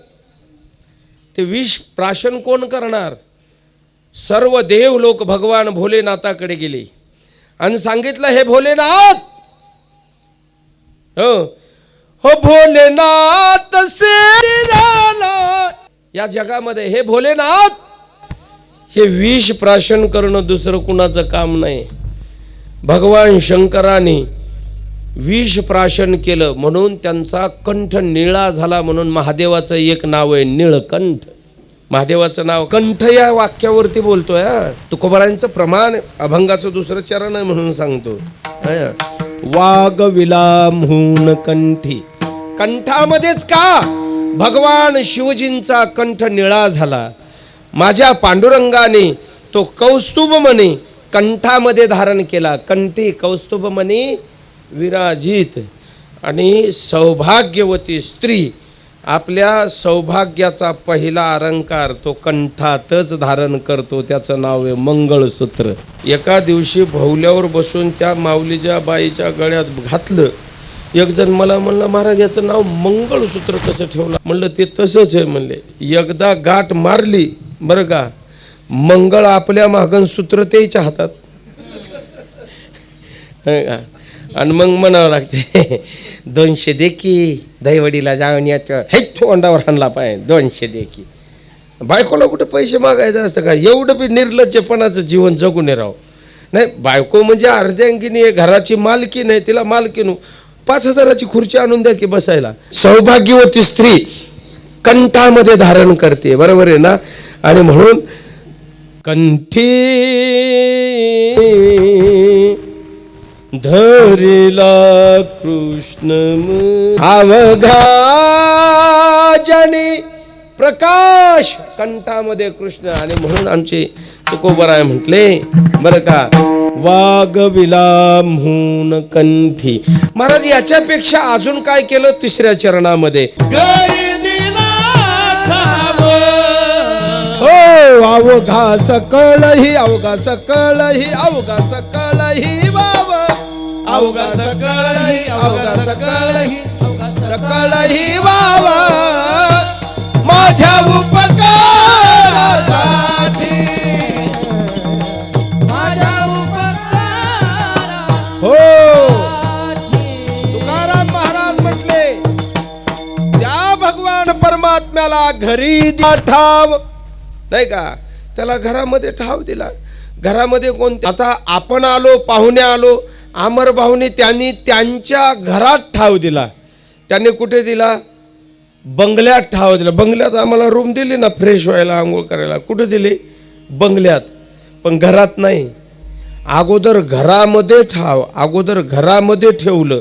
ते विष प्राशन कोण करणार? सर्व देव लोक भगवान भोलेनाथाकडे गेले आणि सांगितलं, हे भोलेनाथ, हो भोलेनाथ से निराला या जगामध्ये, हे भोलेनाथ, हे विष प्राशन करणं दुसरं कुणाचं काम नाही. भगवान शंकराने विष प्राशन केलं म्हणून त्यांचा कंठ निळा झाला. म्हणून महादेवाचं एक नाव आहे निळकंठ. महादेवाचं नाव कंठ या वाक्यावरती बोलतोय. तुकोबारांचं प्रमाण अभंगाचं दुसरं चरण आहे म्हणून सांगतो. वागविला म्हणून कंठी, कंठामध्येच का? भगवान शिवजींचा कंठ निळा झाला. माझ्या पांडुरंगाने तो कौस्तुभ मणी कंठामध्ये धारण केला. कंठी कौस्तुभ मणी विराजित. आणि सौभाग्यवती स्त्री आपल्या सौभाग्याचा पहिला अलंकार तो कंठातच धारण करतो. त्याचं नाव आहे मंगळसूत्र. एका दिवशी भोवल्यावर बसून त्या माऊलीच्या बाईच्या गळ्यात घातलं. एक जण मला म्हणलं, महाराज याचं नाव मंगळसूत्र कसं ठेवलं? म्हणलं ते तसंच आहे. म्हणले एकदा गाठ मारली बरं का, मंगळ आपल्या मागं सूत्र त्याच्या हातात. आणि मग म्हणावं लागते 200 दे की, दहीवडीला जाऊन याचं हे तोंडावर हाणला पाहिजे 200 दे की. बायकोला कुठं पैसे मागायचं असतं का? एवढं बी निर्लज्जपणाचं जीवन जगून राव. नाही, बायको म्हणजे अर्ध्यांगिनी आहे, घराची मालकी नाही, तिला मालकीन 5,000ची खुर्ची आणून द्या की बसायला. सौभाग्यवती स्त्री कंठामध्ये धारण करते, बरोबर आहे ना? आणि म्हणून कंठी धरिला कृष्ण अवघा जनी प्रकाश, कंठामध्ये कृष्ण. आणि म्हणून आमचे तुकोबराय म्हटले बरं का, वागविला म्हणून कंठी. महाराज याच्यापेक्षा अजून काय केलं? तिसऱ्या चरणामध्ये हो अवघा सकळही, अवघा सकळही, अवघा सकळही वाव, अवघा सकळही, अवघा सकळही, सकळही वाव माझ्या उपकारासाठी. हो तुकाराम महाराज म्हटले, त्या भगवान परमात्म्याला घरी ठाव नाही का, त्याला घरामध्ये ठाव दिला. घरामध्ये कोणते? आता आपण आलो, पाहुणे आलो, आमर भाऊनी त्यांनी त्यांच्या घरात ठाव दिला. त्यांनी कुठे दिला? बंगल्यात ठाव दिला. बंगल्यात आम्हाला रूम दिली ना फ्रेश व्हायला, आंघोळ करायला, कुठे दिली? बंगल्यात. पण घरात नाही. अगोदर घरामध्ये ठाव, अगोदर घरामध्ये ठेवलं.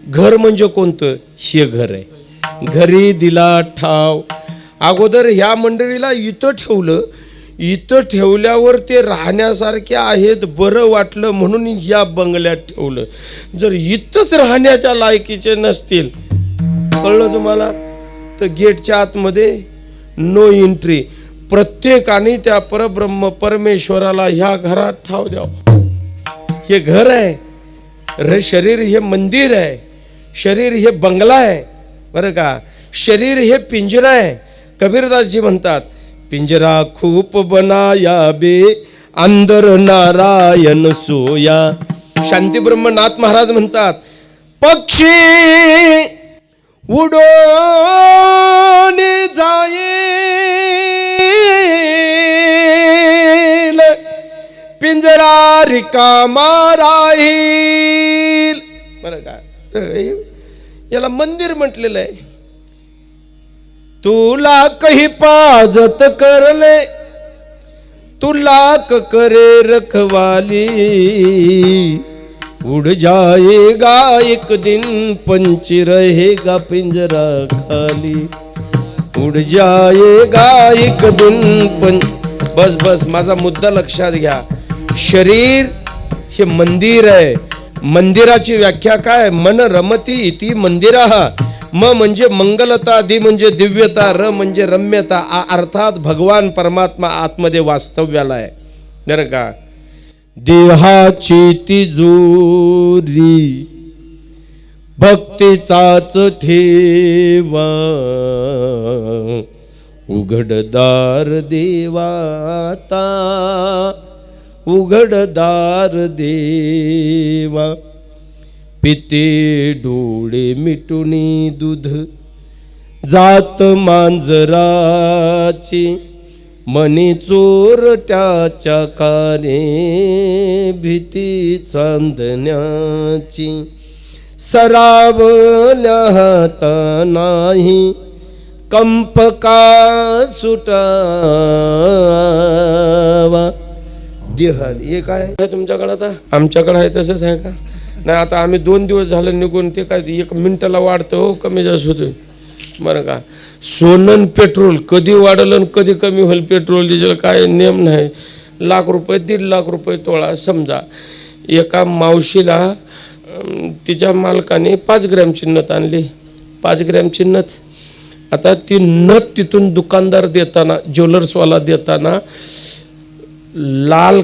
घर म्हणजे कोणतं? हे घर आहे. घरी दिला ठाव. अगोदर ह्या मंडळीला इथं ठेवलं. इथं ठेवल्यावर ते राहण्यासारखे आहेत, बरं वाटलं म्हणून या बंगल्यात ठेवलं. जर इथंच राहण्याच्या लायकीचे नसतील, कळलं तुम्हाला, तर गेटच्या आतमध्ये नो एंट्री. प्रत्येकाने त्या परब्रह्म परमेश्वराला ह्या घरात ठाव द्यावं. हे घर आहे, शरीर हे मंदिर आहे, शरीर हे बंगला आहे बरं का. शरीर हे पिंजरा आहे. कबीरदासजी म्हणतात, पिंजरा खूप बनाया बे अंदर नारायण सोया. शांती ब्रह्मनाथ महाराज म्हणतात, पक्षी उडोन जाये रिकामा राहील. बरं का, याला मंदिर म्हटलेलं आहे. तुला कही पाजत करले, तुला करे रखवाली, उड़ जाएगा एक दिन पंच रहेगा पिंजरा खाली, उड़ जाएगा एक दिन बस बस, माझा मुद्दा लक्षात घ्या. शरीर हे मंदिर आहे. मंदिराची व्याख्या काय? मन रमती इति मंदिरः. म म्हणजे मंगलता, दि म्हणजे दिव्यता, र म्हणजे रम्यता, अर्थात भगवान परमात्मा आतमध्ये वास्तव्याला आहे. बरं का, देहाची तिजोरी भक्तीचाच ठेवा, उघडदार देवाता, उघडदार देवा. पिते डोळे मिटुनी दूध जात मांजराची, मनी चोरट्याच्या काने भीती चांदण्याची, सरावल्या हाता नाही कंप का सुटावा. देह हे काय आहे तुमच्याकडे? आता आमच्याकडे आहे तसंच आहे का? नाही, आता आम्ही 2 दिवस झालं निघून, ते काय 1 मिनिटाला वाढतं हो, कमी जास्त होतोय. बरं का, सोनं पेट्रोल कधी वाढलं आणि कधी कमी होईल पेट्रोल डिझेल काय नियम नाही. ₹1,00,000 1,50,000 तोळा समजा. एका मावशीला तिच्या मालकाने 5 ग्रॅमची नथ आणली, 5 ग्रॅमची नथ. आता ती नथ तिथून दुकानदार देताना, ज्वेलर्सवाला देताना लाल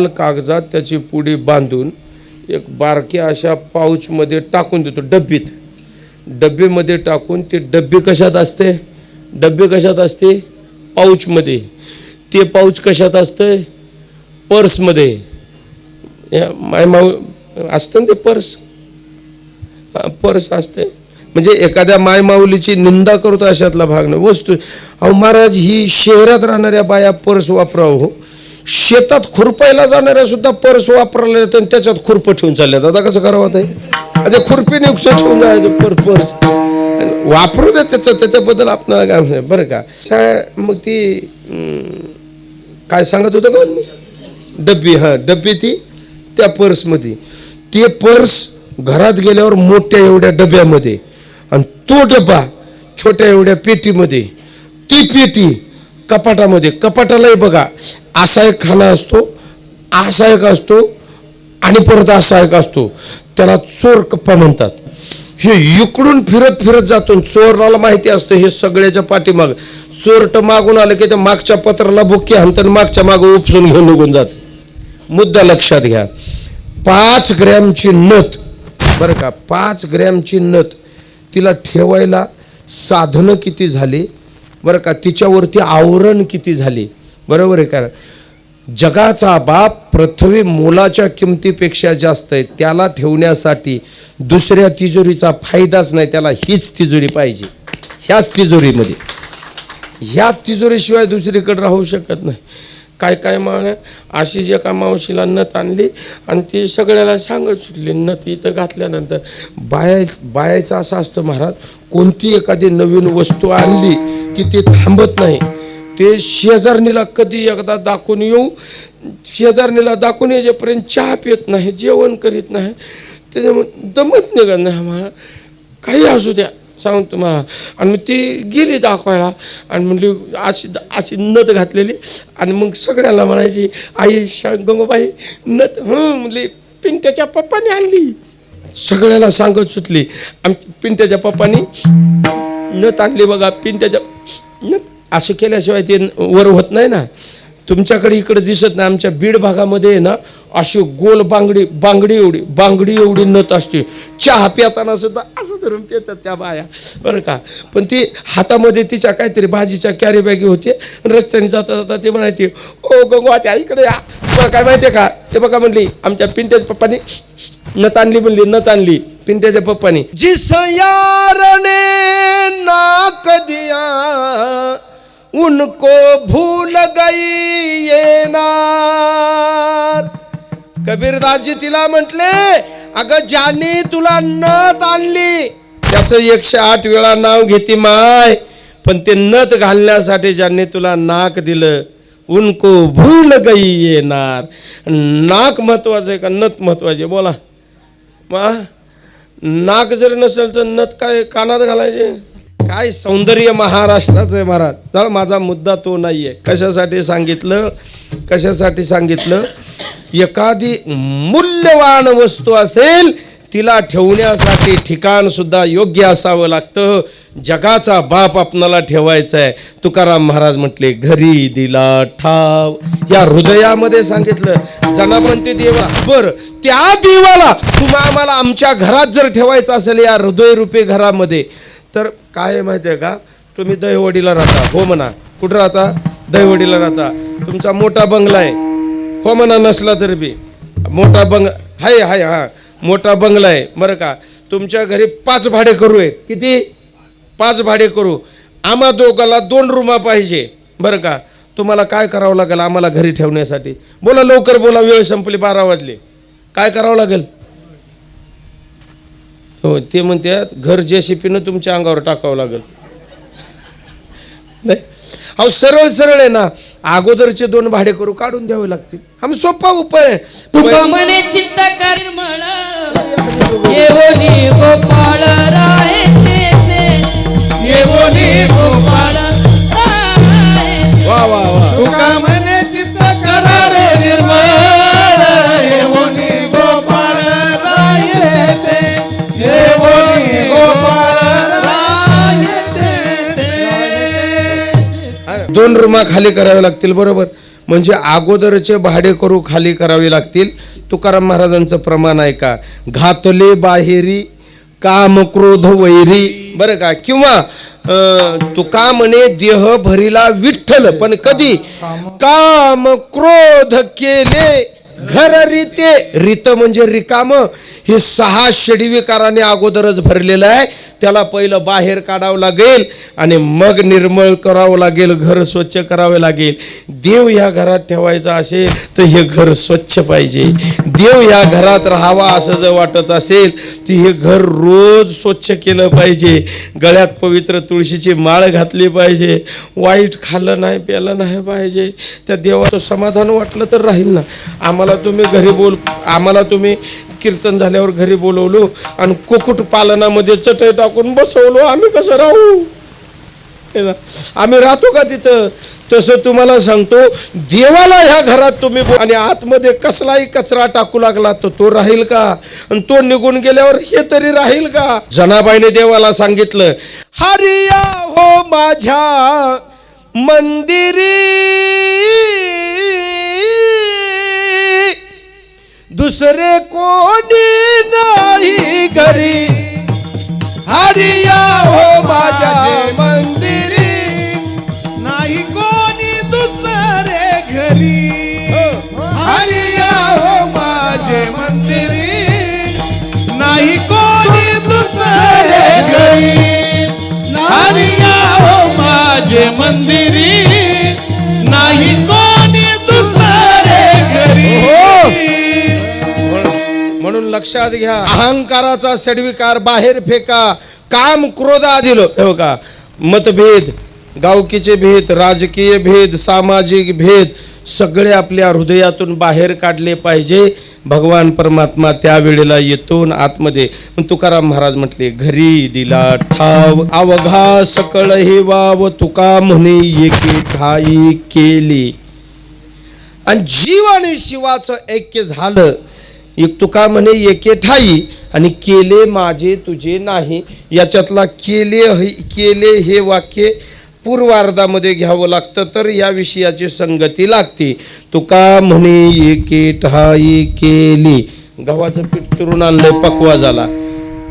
कागजात त्याची पुडी बांधून एक बारक्या अशा पाऊचमध्ये टाकून देतो, डब्बेमध्ये टाकून. ते डब्बे कशात असते? पाऊचमध्ये. ते पाऊच कशात असते? पर्समध्ये. असतं ना ते पर्स असते. म्हणजे एखाद्या मायमाऊलीची निंदा करतो अशातला भाग नाही. वस्तू, अहो महाराज, ही शहरात राहणाऱ्या बाया पर्स वापरावं हो. शेतात खुरपायला जाणाऱ्या सुद्धा पर्स वापरायला येतं आणि त्याच्यात खुरप ठेवून चालल्यात. आता कसं करावं? आता खुरपीने ठेवून जायचं पर्स. वापरू दे त्याच्याबद्दल आपल्याला काय म्हणा. बरं का, मग ती काय सांगत होतं का? डब्बी ती त्या पर्समध्ये. ते पर्स घरात गेल्यावर मोठ्या एवढ्या डब्यामध्ये, आणि तो डबा छोट्या एवढ्या पेटीमध्ये. ती पेटी कपाटामध्ये. कपाटालाही बघा, असा एक खाना असतो, असा एक असतो, आणि परत असा एक असतो. त्याला चोर कप्पा म्हणतात. हे इकडून फिरत जातो. चोराला माहिती असतं हे सगळ्याच्या पाठीमाग. चोरट मागून आलं की त्या मागच्या पत्राला बुक्की हाणतात, मागच्या मागं उपसून घेऊन निघून जात. मुद्दा लक्षात घ्या. 5 ग्रॅमची नथ, बरं का, 5 ग्रॅमची नथ. तिला ठेवायला साधनं किती झाली, बरं का, तिच्यावरती आवरण किती झाली. बरोबर आहे का? जगाचा बाप पृथ्वी मोलाच्या किमतीपेक्षा जास्त आहे. त्याला ठेवण्यासाठी दुसऱ्या तिजोरीचा फायदाच नाही. त्याला हीच तिजोरी पाहिजे. ह्याच तिजोरीमध्ये, ह्या तिजोरीशिवाय दुसरीकडे राहू शकत नाही. काय मावण्या, अशीच एका मावशीला नथ आणली आणि ती सगळ्याला सांगत सुटली. नथ इथं घातल्यानंतर बायाचं असं असतं महाराज, कोणती एखादी नवीन वस्तू आणली की ते थांबत नाही. ते शेजारणीला कधी एकदा दाखवून येऊ, शेजारणीला दाखवून यायपर्यंत चहा पित नाही, जेवण करीत नाही, त्याच्यामुळे दमत निघत नाही आम्हाला. काही असू द्या सांगून तुम्हाला. आणि मग ती गेली दाखवायला आणि म्हणली अशी नथ घातलेली. आणि मग सगळ्याला म्हणायची, आई गंगूबाई नथ म्हणली पिंट्याच्या पप्पाने आणली. सगळ्याला सांगत सुटली, आमच्या पिंट्याच्या पप्पानी नथ आणली बघा, पिंट्याच्या नथ. असं केल्याशिवाय ते वर होत नाही ना. तुमच्याकडे इकडे दिसत नाही. आमच्या बीड भागामध्ये आहे ना, अशी गोल बांगडी एवढी नथ असते. चहा पिताना सुद्धा असं धरून पितात त्या बाया, बरं का. पण ती हातामध्ये तिच्या काहीतरी भाजीच्या कॅरी बॅगी होते. रस्त्याने जाता ती म्हणायची, ओ गंगवा त्या इकडे या. तुला काय माहिती आहे का? ते बघा म्हणली, आमच्या पिंट्याच्या पप्पानी नथ आणली म्हणली. नथ आणली पिंट्याच्या पप्पानी. जिस यार ने नाक दिया उनको भूल गई ये ना कबीरदासजी तिला म्हटले, अगं ज्याने तुला नथ आणली त्याचं 108 वेळा नाव घेती माय, पण ते नथ घालण्यासाठी ज्यांनी तुला नाक दिलं उनको भूल गई येणार. नाक महत्वाचं आहे का नथ महत्वाचे? बोला. नाक जर नसेल तर नथ काय कानात घालायचे? काय सौंदर्य महाराष्ट्राचं आहे महाराज. तर माझा मुद्दा तो नाहीये. कशासाठी सांगितलं? एखादी मूल्यवान वस्तू असेल तिला ठेवण्यासाठी ठिकाण सुद्धा योग्य असावं लागतं. जगाचा बाप आपणाला ठेवायचा आहे. तुकाराम महाराज म्हटले, घरी दिला ठाव. या हृदयामध्ये सांगितलं जनावंती देवा. बर, त्या देवाला तुम्हा आम्हाला आमच्या घरात जर ठेवायचं असेल, या हृदय रूपी घरामध्ये, तर काय माहितीये का, तुम्ही दहिवडीला राहता, हो म्हणा. कुठं राहता? दहिवडीला राहता. तुमचा मोठा बंगला आहे, हो म्हणा. नसला तरी बी मोठा हाय हा मोठा बंगला आहे बरं का. तुमच्या घरी 5 भाडेकरू आहेत. किती? 5 भाडेकरू. आम्हा दोघाला 2 रूमा पाहिजे बरं का. तुम्हाला काय करावं लागेल आम्हाला घरी ठेवण्यासाठी? बोला लवकर बोला, वेळ संपली, 12 वाजले. काय करावं लागेल? हो, ते म्हणतात घर जेसीपीनं तुमच्या अंगावर टाकावं लागेल. नाही अहो, सरळ आहे ना. अगोदरचे 2 भाडेकरू काढून द्यावे लागतील. आम्ही सोपा उपाय आहे. तुका मने चित्त निर्मळ येवोनी गोपाळ रायचे ते, येवोनी गोपाळ रायचे. वा वा वा. तुका म्हणे चित्त करा रे निर्मळ, येवोनी गोपाळ राय ते, येवोनी गोपाळ राय ते. 2 रूमा खाली करावे लागतील बरोबर. म्हणजे अगोदरचे भाडेकरू खाली करावे लागतील. तुकाराम महाराजांचं प्रमाण आहे का, घातले बाहेरी काम क्रोध वैरी बरं का. किंवा तुका म्हणे देह भरीला विठ्ठल, पण कधी काम क्रोध केले घर रीते. रीत म्हणजे रिकाम. हे 6 षडविकाराने अगोदरच भरलेलं आहे. त्याला पहिलं बाहेर काढावं लागेल आणि मग निर्मळ करावं लागेल, घर स्वच्छ करावे लागेल. देव ह्या घरात ठेवायचा असेल तर हे घर स्वच्छ पाहिजे. देव ह्या घरात राहावा असं जर वाटत असेल तर हे घर रोज स्वच्छ केलं पाहिजे. गळ्यात पवित्र तुळशीची माळ घातली पाहिजे. वाईट खाल्लं नाही प्यालं नाही पाहिजे. त्या देवाचं समाधान वाटलं तर राहील ना. आम्हाला तुम्ही कीर्तन झाल्यावर घरी बोलवलो आणि कुक्कुट पालनामध्ये चटई टाकून बसवलो. आम्ही कसं राहू? आम्ही राहतो का तिथं? तसं तुम्हाला सांगतो, देवाला ह्या घरात तुम्ही आणि आतमध्ये कसलाही कचरा टाकू लागला तर तो राहील का? आणि तो निघून गेल्यावर हे तरी राहील का? जनाबाईने देवाला सांगितलं, हरिया हो माझ्या मंदिरी, दुसरे कोणी नाही घरी. हरिया हो माझ्या मंदिरी, नाही कोणी दुसरे घरी. हरिया हो माझे मंदिरी, नाही कोणी दुसरे घरी. हरिया हो माझे मंदिरी, नाही कोणी दुसरे घरी. म्हणून लक्षात घ्या, अहंकाराचा षडविकार बाहेर फेका. काम क्रोध आधी हो का, मतभेद, गावकीचे भेद, राजकीय भेद, सामाजिक भेद सगळे आपल्या हृदयातून बाहेर काढले पाहिजे. भगवान परमात्मा त्यावेळेला येतो आतमध्ये. पण तुकाराम महाराज म्हटले, घरी दिला ठाव अवघा सकळ हे वाव, तुका म्हणे एके ठाई केली. आणि जीव आणि शिवाचं ऐक्य झालं. एक तुका म्हणे एके ठाई आणि केले माझे तुझे नाही. याच्यातला केले हे वाक्य पूर्वार्धामध्ये घ्यावं लागतं तर या विषयाची संगती लागते. तुका म्हणे एके ठाई केली. गव्हाचं पीठ चुरून आणलंय, पकवा झाला.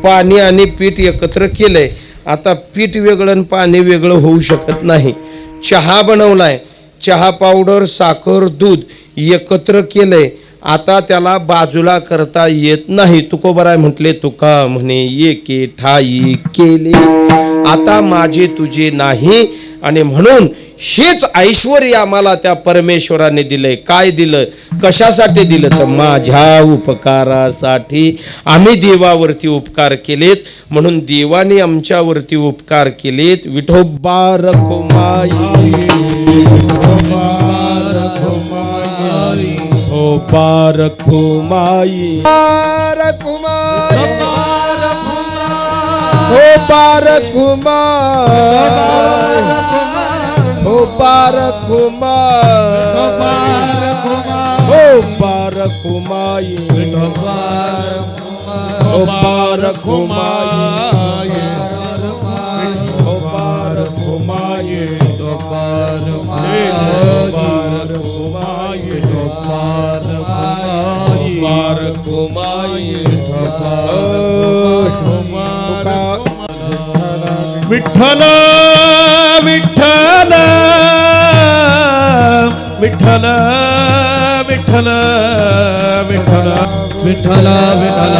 पाणी आणि पीठ एकत्र केलंय. आता पीठ वेगळं आणि पाणी वेगळं होऊ शकत नाही. चहा बनवलाय, चहा पावडर, साखर, दूध एकत्र केलंय. आता त्याला बाजूला करता येत नाही. तुकोबराय म्हटले, तुका म्हणे एके ठाई केले. आता माझे तुझे नाही आणि म्हणून हेच ऐश्वर्य आम्हाला त्या परमेश्वराने दिलंय. काय दिलं, कशासाठी दिलं, तर माझ्या उपकारासाठी. आम्ही देवावरती उपकार केलेत, म्हणून देवाने आमच्यावरती उपकार केलेत. विठोबा रखुमाई, विठोबा रखुमाई, रखुमाई, हो पार कुमार, हो पार कुमार, हो पार कुमाई, हो पार कुमाई, हो पार कुमाई, हो पार कुमाई, हो पार कुमाई, विठ्ठल विठ्ठल विठ्ठल विठ्ठल विठ्ठल विठ्ठल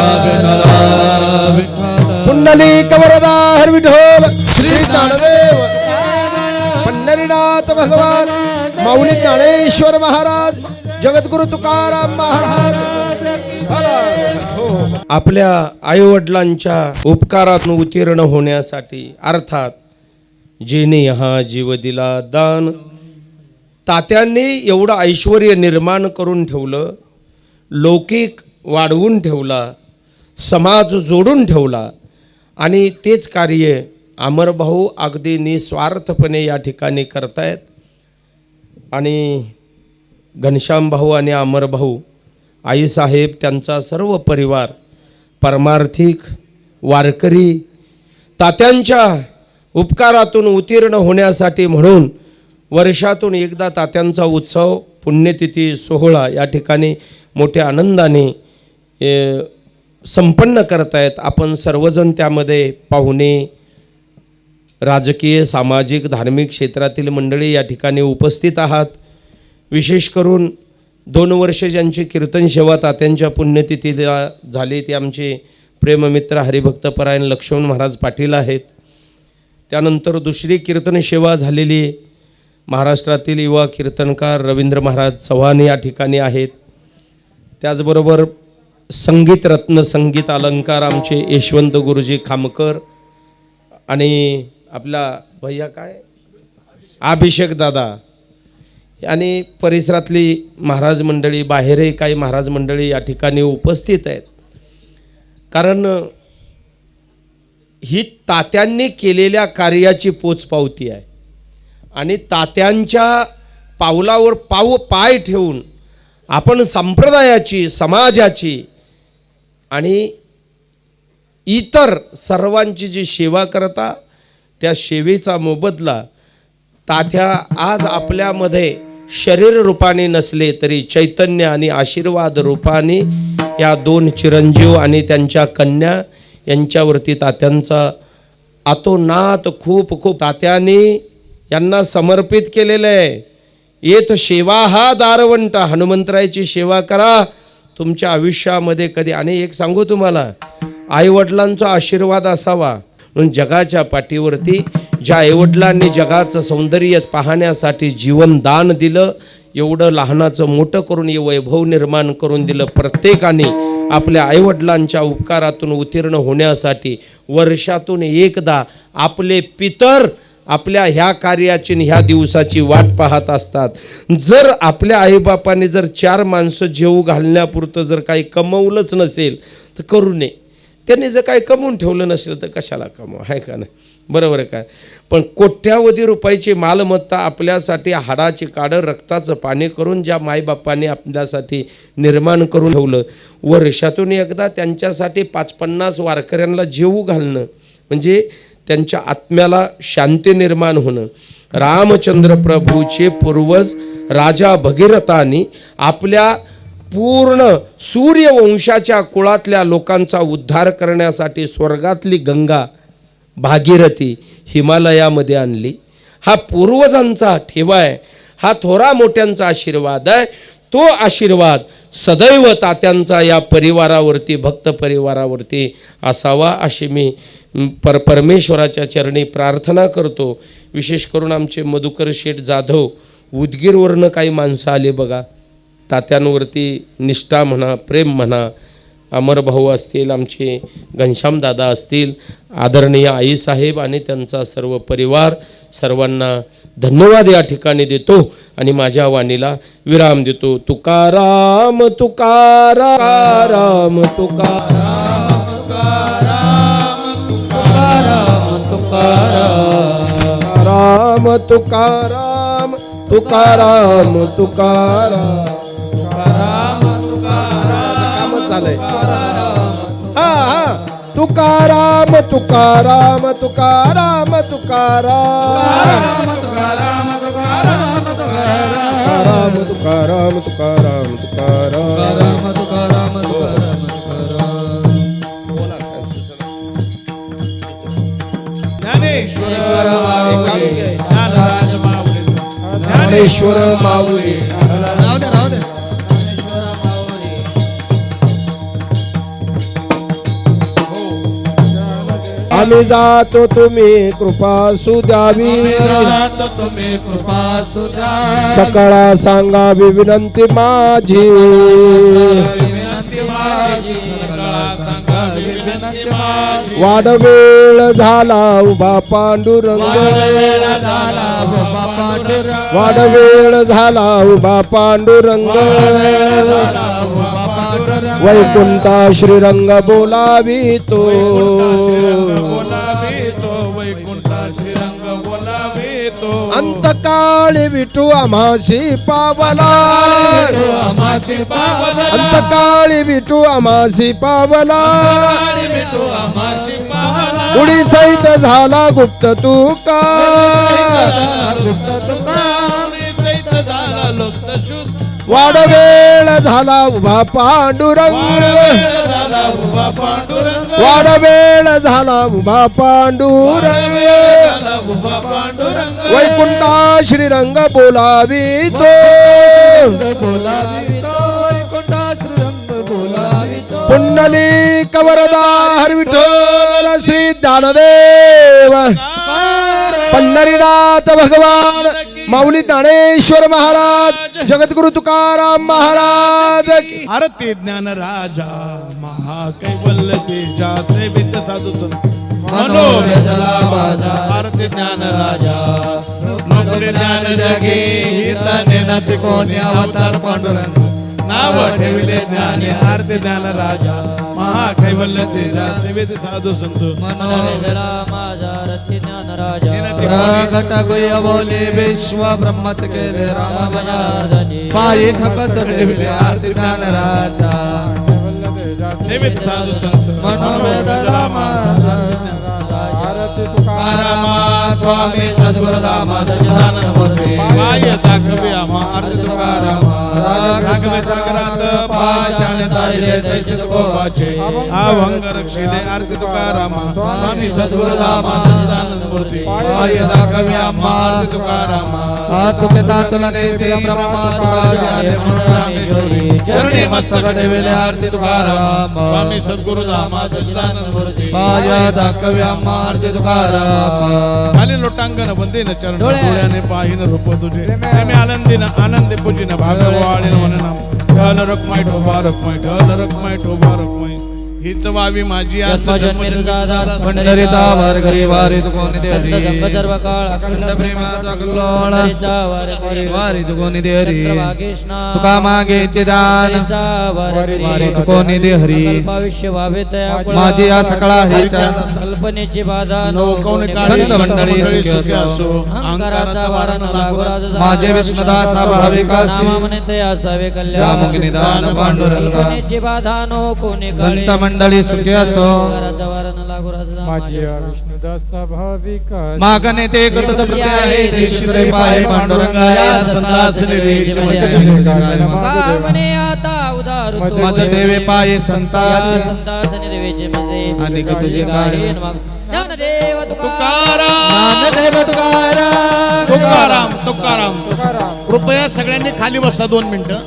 विठ्ठल पुंडलिक वरदा हर विठोल श्री ज्ञानदेव पंढरीनाथ भगवान माऊली ज्ञानेश्वर महाराज जगद्गुरु तुकाराम महाराज. आपल्या आईवडिलांच्या उपकारातून उत्तीर्ण होण्यासाठी, अर्थात जेने हा जीव दिला दान, तात्यांनी एवढं ऐश्वर्य निर्माण करून ठेवलं, लौकिक वाढवून ठेवला, समाज जोडून ठेवला. आणि तेच कार्य अमरभाऊ अगदी निस्वार्थपणे या ठिकाणी करतायत. आणि घनश्याम भाऊ आणि अमरभाऊ, आईसाहेब, त्यांचा सर्व परिवार परमार्थिक वारकरी तात्यांच्या उपकारातून उत्तीर्ण होण्यासाठी म्हणून वर्षातून एकदा तात्यांचा उत्सव, पुण्यतिथी सोहळा या ठिकाणी मोठ्या आनंदाने संपन्न करतायत. आपण सर्वजण त्यामध्ये पाहुणे, राजकीय, सामाजिक, धार्मिक क्षेत्रातील मंडळी या ठिकाणी उपस्थित आहात. विशेष करून 2 वर्ष ज्यांची कीर्तन सेवा तात्यांच्या पुण्यतिथीला झाली ते आमचे प्रेममित्र हरिभक्तपरायण लक्ष्मण महाराज पाटील आहेत. त्यानंतर दुसरी कीर्तन सेवा झालेली महाराष्ट्रातील युवा कीर्तनकार रवींद्र महाराज चव्हाण या ठिकाणी आहेत. त्याचबरोबर संगीत रत्न, संगीत अलंकार आमचे यशवंत गुरुजी खामकर आणि आपला भैया काय अभिषेक दादा आणि परिसरातली महाराज मंडळी, बाहेरही काही महाराज मंडळी या ठिकाणी उपस्थित आहेत. कारण ही तात्यांनी केलेल्या कार्याची पोचपावती आहे. आणि तात्यांच्या पावलावर पाय ठेवून आपण संप्रदायाची, समाजाची आणि इतर सर्वांची जी सेवा करता, त्या सेवेचा मोबदला तात्या आज आपल्यामध्ये शरीर रूपाने नसले तरी चैतन्य आणि आशीर्वाद रूपाने या 2 चिरंजीव आणि त्यांच्या कन्या यांच्यावरती तात्यांचा आतोनात खूप तात्याने यांना समर्पित केलेलं आहे. येत सेवा हा दारवंट, हनुमंतरायाची सेवा करा तुमच्या आयुष्यामध्ये कधी. आणि एक सांगू तुम्हाला, आईवडिलांचा आशीर्वाद असावा म्हणून जगाच्या पाठीवरती ज्या आईवडिलांनी जगाचं सौंदर्य पाहण्यासाठी जीवन दान दिलं, एवढं लहानाचं मोठं करून हे वैभव निर्माण करून दिलं. प्रत्येकाने आपल्या आईवडिलांच्या उपकारातून उत्तीर्ण होण्यासाठी वर्षातून एकदा आपले पितर आपल्या ह्या कार्याची, ह्या दिवसाची वाट पाहत असतात. जर आपल्या आईबापाने जर 4 माणसं जेवू घालण्यापुरतं जर काही कमवलंच नसेल तर करू नये. त्यांनी जर काही कमवून ठेवलं नसेल तर कशाला कमवा, आहे का नाही? बरोबर आहे काय? पण कोट्यावधी रुपयाची मालमत्ता आपल्यासाठी हाडाची काढं, रक्ताचं पाणी करून ज्या मायबापाने आपल्यासाठी निर्माण करून ठेवलं, वर्षातून एकदा त्यांच्यासाठी 5-50 वारकऱ्यांना जेवू घालणं म्हणजे त्यांच्या आत्म्याला शांती निर्माण होणं. रामचंद्र प्रभूचे पूर्वज राजा भगीरथांनी आपल्या पूर्ण सूर्यवंशाच्या कुळातल्या लोकांचा उद्धार करण्यासाठी स्वर्गातली गंगा भागीरथी हिमालयामध्ये आणली. हा पूर्वजांचा ठेवा आहे, हा थोरा मोठ्यांचा आशीर्वाद आहे. तो आशीर्वाद सदैव तात्यांचा या परिवारावरती, भक्त परिवारावरती असावा अशी मी परमेश्वराच्या चरणी प्रार्थना करतो. विशेष करून आमचे मधुकर शेठ जाधव उदगीरवरनं काही माणसं आले बघा. तात्यांवरती निष्ठा म्हणा, प्रेम म्हणा. अमरभाऊ असतील, आमचे घनश्याम दादा असतील, आदरणीय आईसाहेब आणि त्यांचा सर्व परिवार, सर्वांना धन्यवाद या ठिकाणी देतो आणि माझ्या वाणीला विराम देतो. तुकाराम तुकाराम तुकाराम तुकाराम तुकाराम तुकाराम तुकाराम काम चालय. हा हा तुकाराम तुकाराम तुकाराम तुकाराम तुकाराम तुकाराम तुकाराम तुकाराम ज्ञानेश्वर माऊली ज्ञानराज माऊली ज्ञानेश्वर माऊली. आम्ही जातो तुम्ही कृपा सुद्यावी, तुम्ही कृपा सुद्धा सकाळा सांगावी विनंती माझी. विनंती माझी सकाळ सांगावी विनंती माझी. वाडवेळ झाला उभा पांडुरंग, झाला बाबा पांडुरंग. वाडवेळ झाला उभा पांडुरंग. वैकुंठा श्रीरंग बोलावितो, बोलावितो वैकुंठा श्रीरंग बोलावितो. अंतकाळी विठू आम्हासी पावला, आमासी पावला. अंतकाळी विठू आम्हासी पावला. विठू आमासी पावला. उडी सहित झाला गुप्त तुका, गुप्त सुखा. झाला लोक शुद्ध वाडवेळ झाला उभा पांडुरंग, झाला उभा पांडुरंग. वाडवेळ झाला उभा पांडुरंग. झाला उभा पांडुरंग. वैकुंठा श्रीरंग बोलावितो, बोलावितो वैकुंठा श्रीरंग बोलावितो. पुंडलिक वरदा हर विठ्ठल श्री ज्ञानदेव पंढरीनाथ भगवान माऊली ज्ञानेश्वर महाराज जगद्गुरु तुकाराम महाराज की. आरती ज्ञान राजा महाकैवल्य तेजाचे विद्य साधू संत मनोवेदला माझा. आरती ज्ञान राजा नोकरी ज्ञान जगे हिता नेनात कोणी अवतार पांडुरंग. नाव ठेवले ज्ञानी आरती ज्ञान राजा महाकैवल्य तेजाचे विद्य साधू संत मनोवेदला माझा रती ज्ञान राजा. प्रगट गुय बोले विश्व ब्रह्मच केले रामाच्या. पायी ठकच ठेवले आरती ज्ञान राजा. सेवित साधू संत मनोवेदला माझा. तुकारामा स्वामी सद्गुरुदामा सच्चिदानंद मूर्ती. पाय दाखवे आम्हा आरती तुकाराम. राघवे सागरात पाशाने तारिले तैचे गोवाचे अभंग रक्षिले आरती तुकाराम. स्वामी सद्गुरुदामा सच्चिदानंद मूर्ती. पाय दाखवे आम्हा आरती तुकाराम. तुके तातुला नेसे ब्रह्मा तुकाराम रामेश्वरी. चरणी मस्तक ठेवले आरती तुकाराम. स्वामी सद्गुरुदामा सच्चिदानंद मूर्ती. पाय दाखवे आम्हा आरती तुकाराम. खाली लोटांगण वंदीन चरण डोळ्याने पाहिन रूप तुझे. प्रेमी आनंदीन आनंदी पूजिन भागवाळीन वननाम. ढल रखमाई ठोबा रखमाई ढल रखमाई ठोबा रखमाई. हीच वावी माझी आस पंढरीचा वार घरी वारी कोणी दे हरी. सर्व काळ अखंड प्रेमाचा कल्लोळ वारी कोणी दे हरी. कृष्णा तुका मागेचे दान वारी कोणी दे हरी. भविष्य व्हावे तया माझी या सकाळ हरीच्या कल्पनेची बाधा संत मंडळी सुखी असो. अहंकाराचा वारा न लागो राज. माझे विष्णुदास भाविकासी नामामने असावे कल्याण. जामुख निदान पांडुरंग. कल्पनेची बाधा नो कोणी संत मंडळी सुखी असो. अहंकाराचा वारा न लागो राज. मागणे ते कृतच प्रती आहे देशिद्रे पाय पांडुरंगाया संतास निर्वीच कामने आता उदार माझं ठेवे पाये संताचे. संतास निर्वेचे मजे आणि तुझे काय ज्ञानदेव तुकाराम ज्ञानदेव तुकाराम. तुकाराम तुकाराम. कृपया सगळ्यांनी खाली बसा 2 मिनिटं.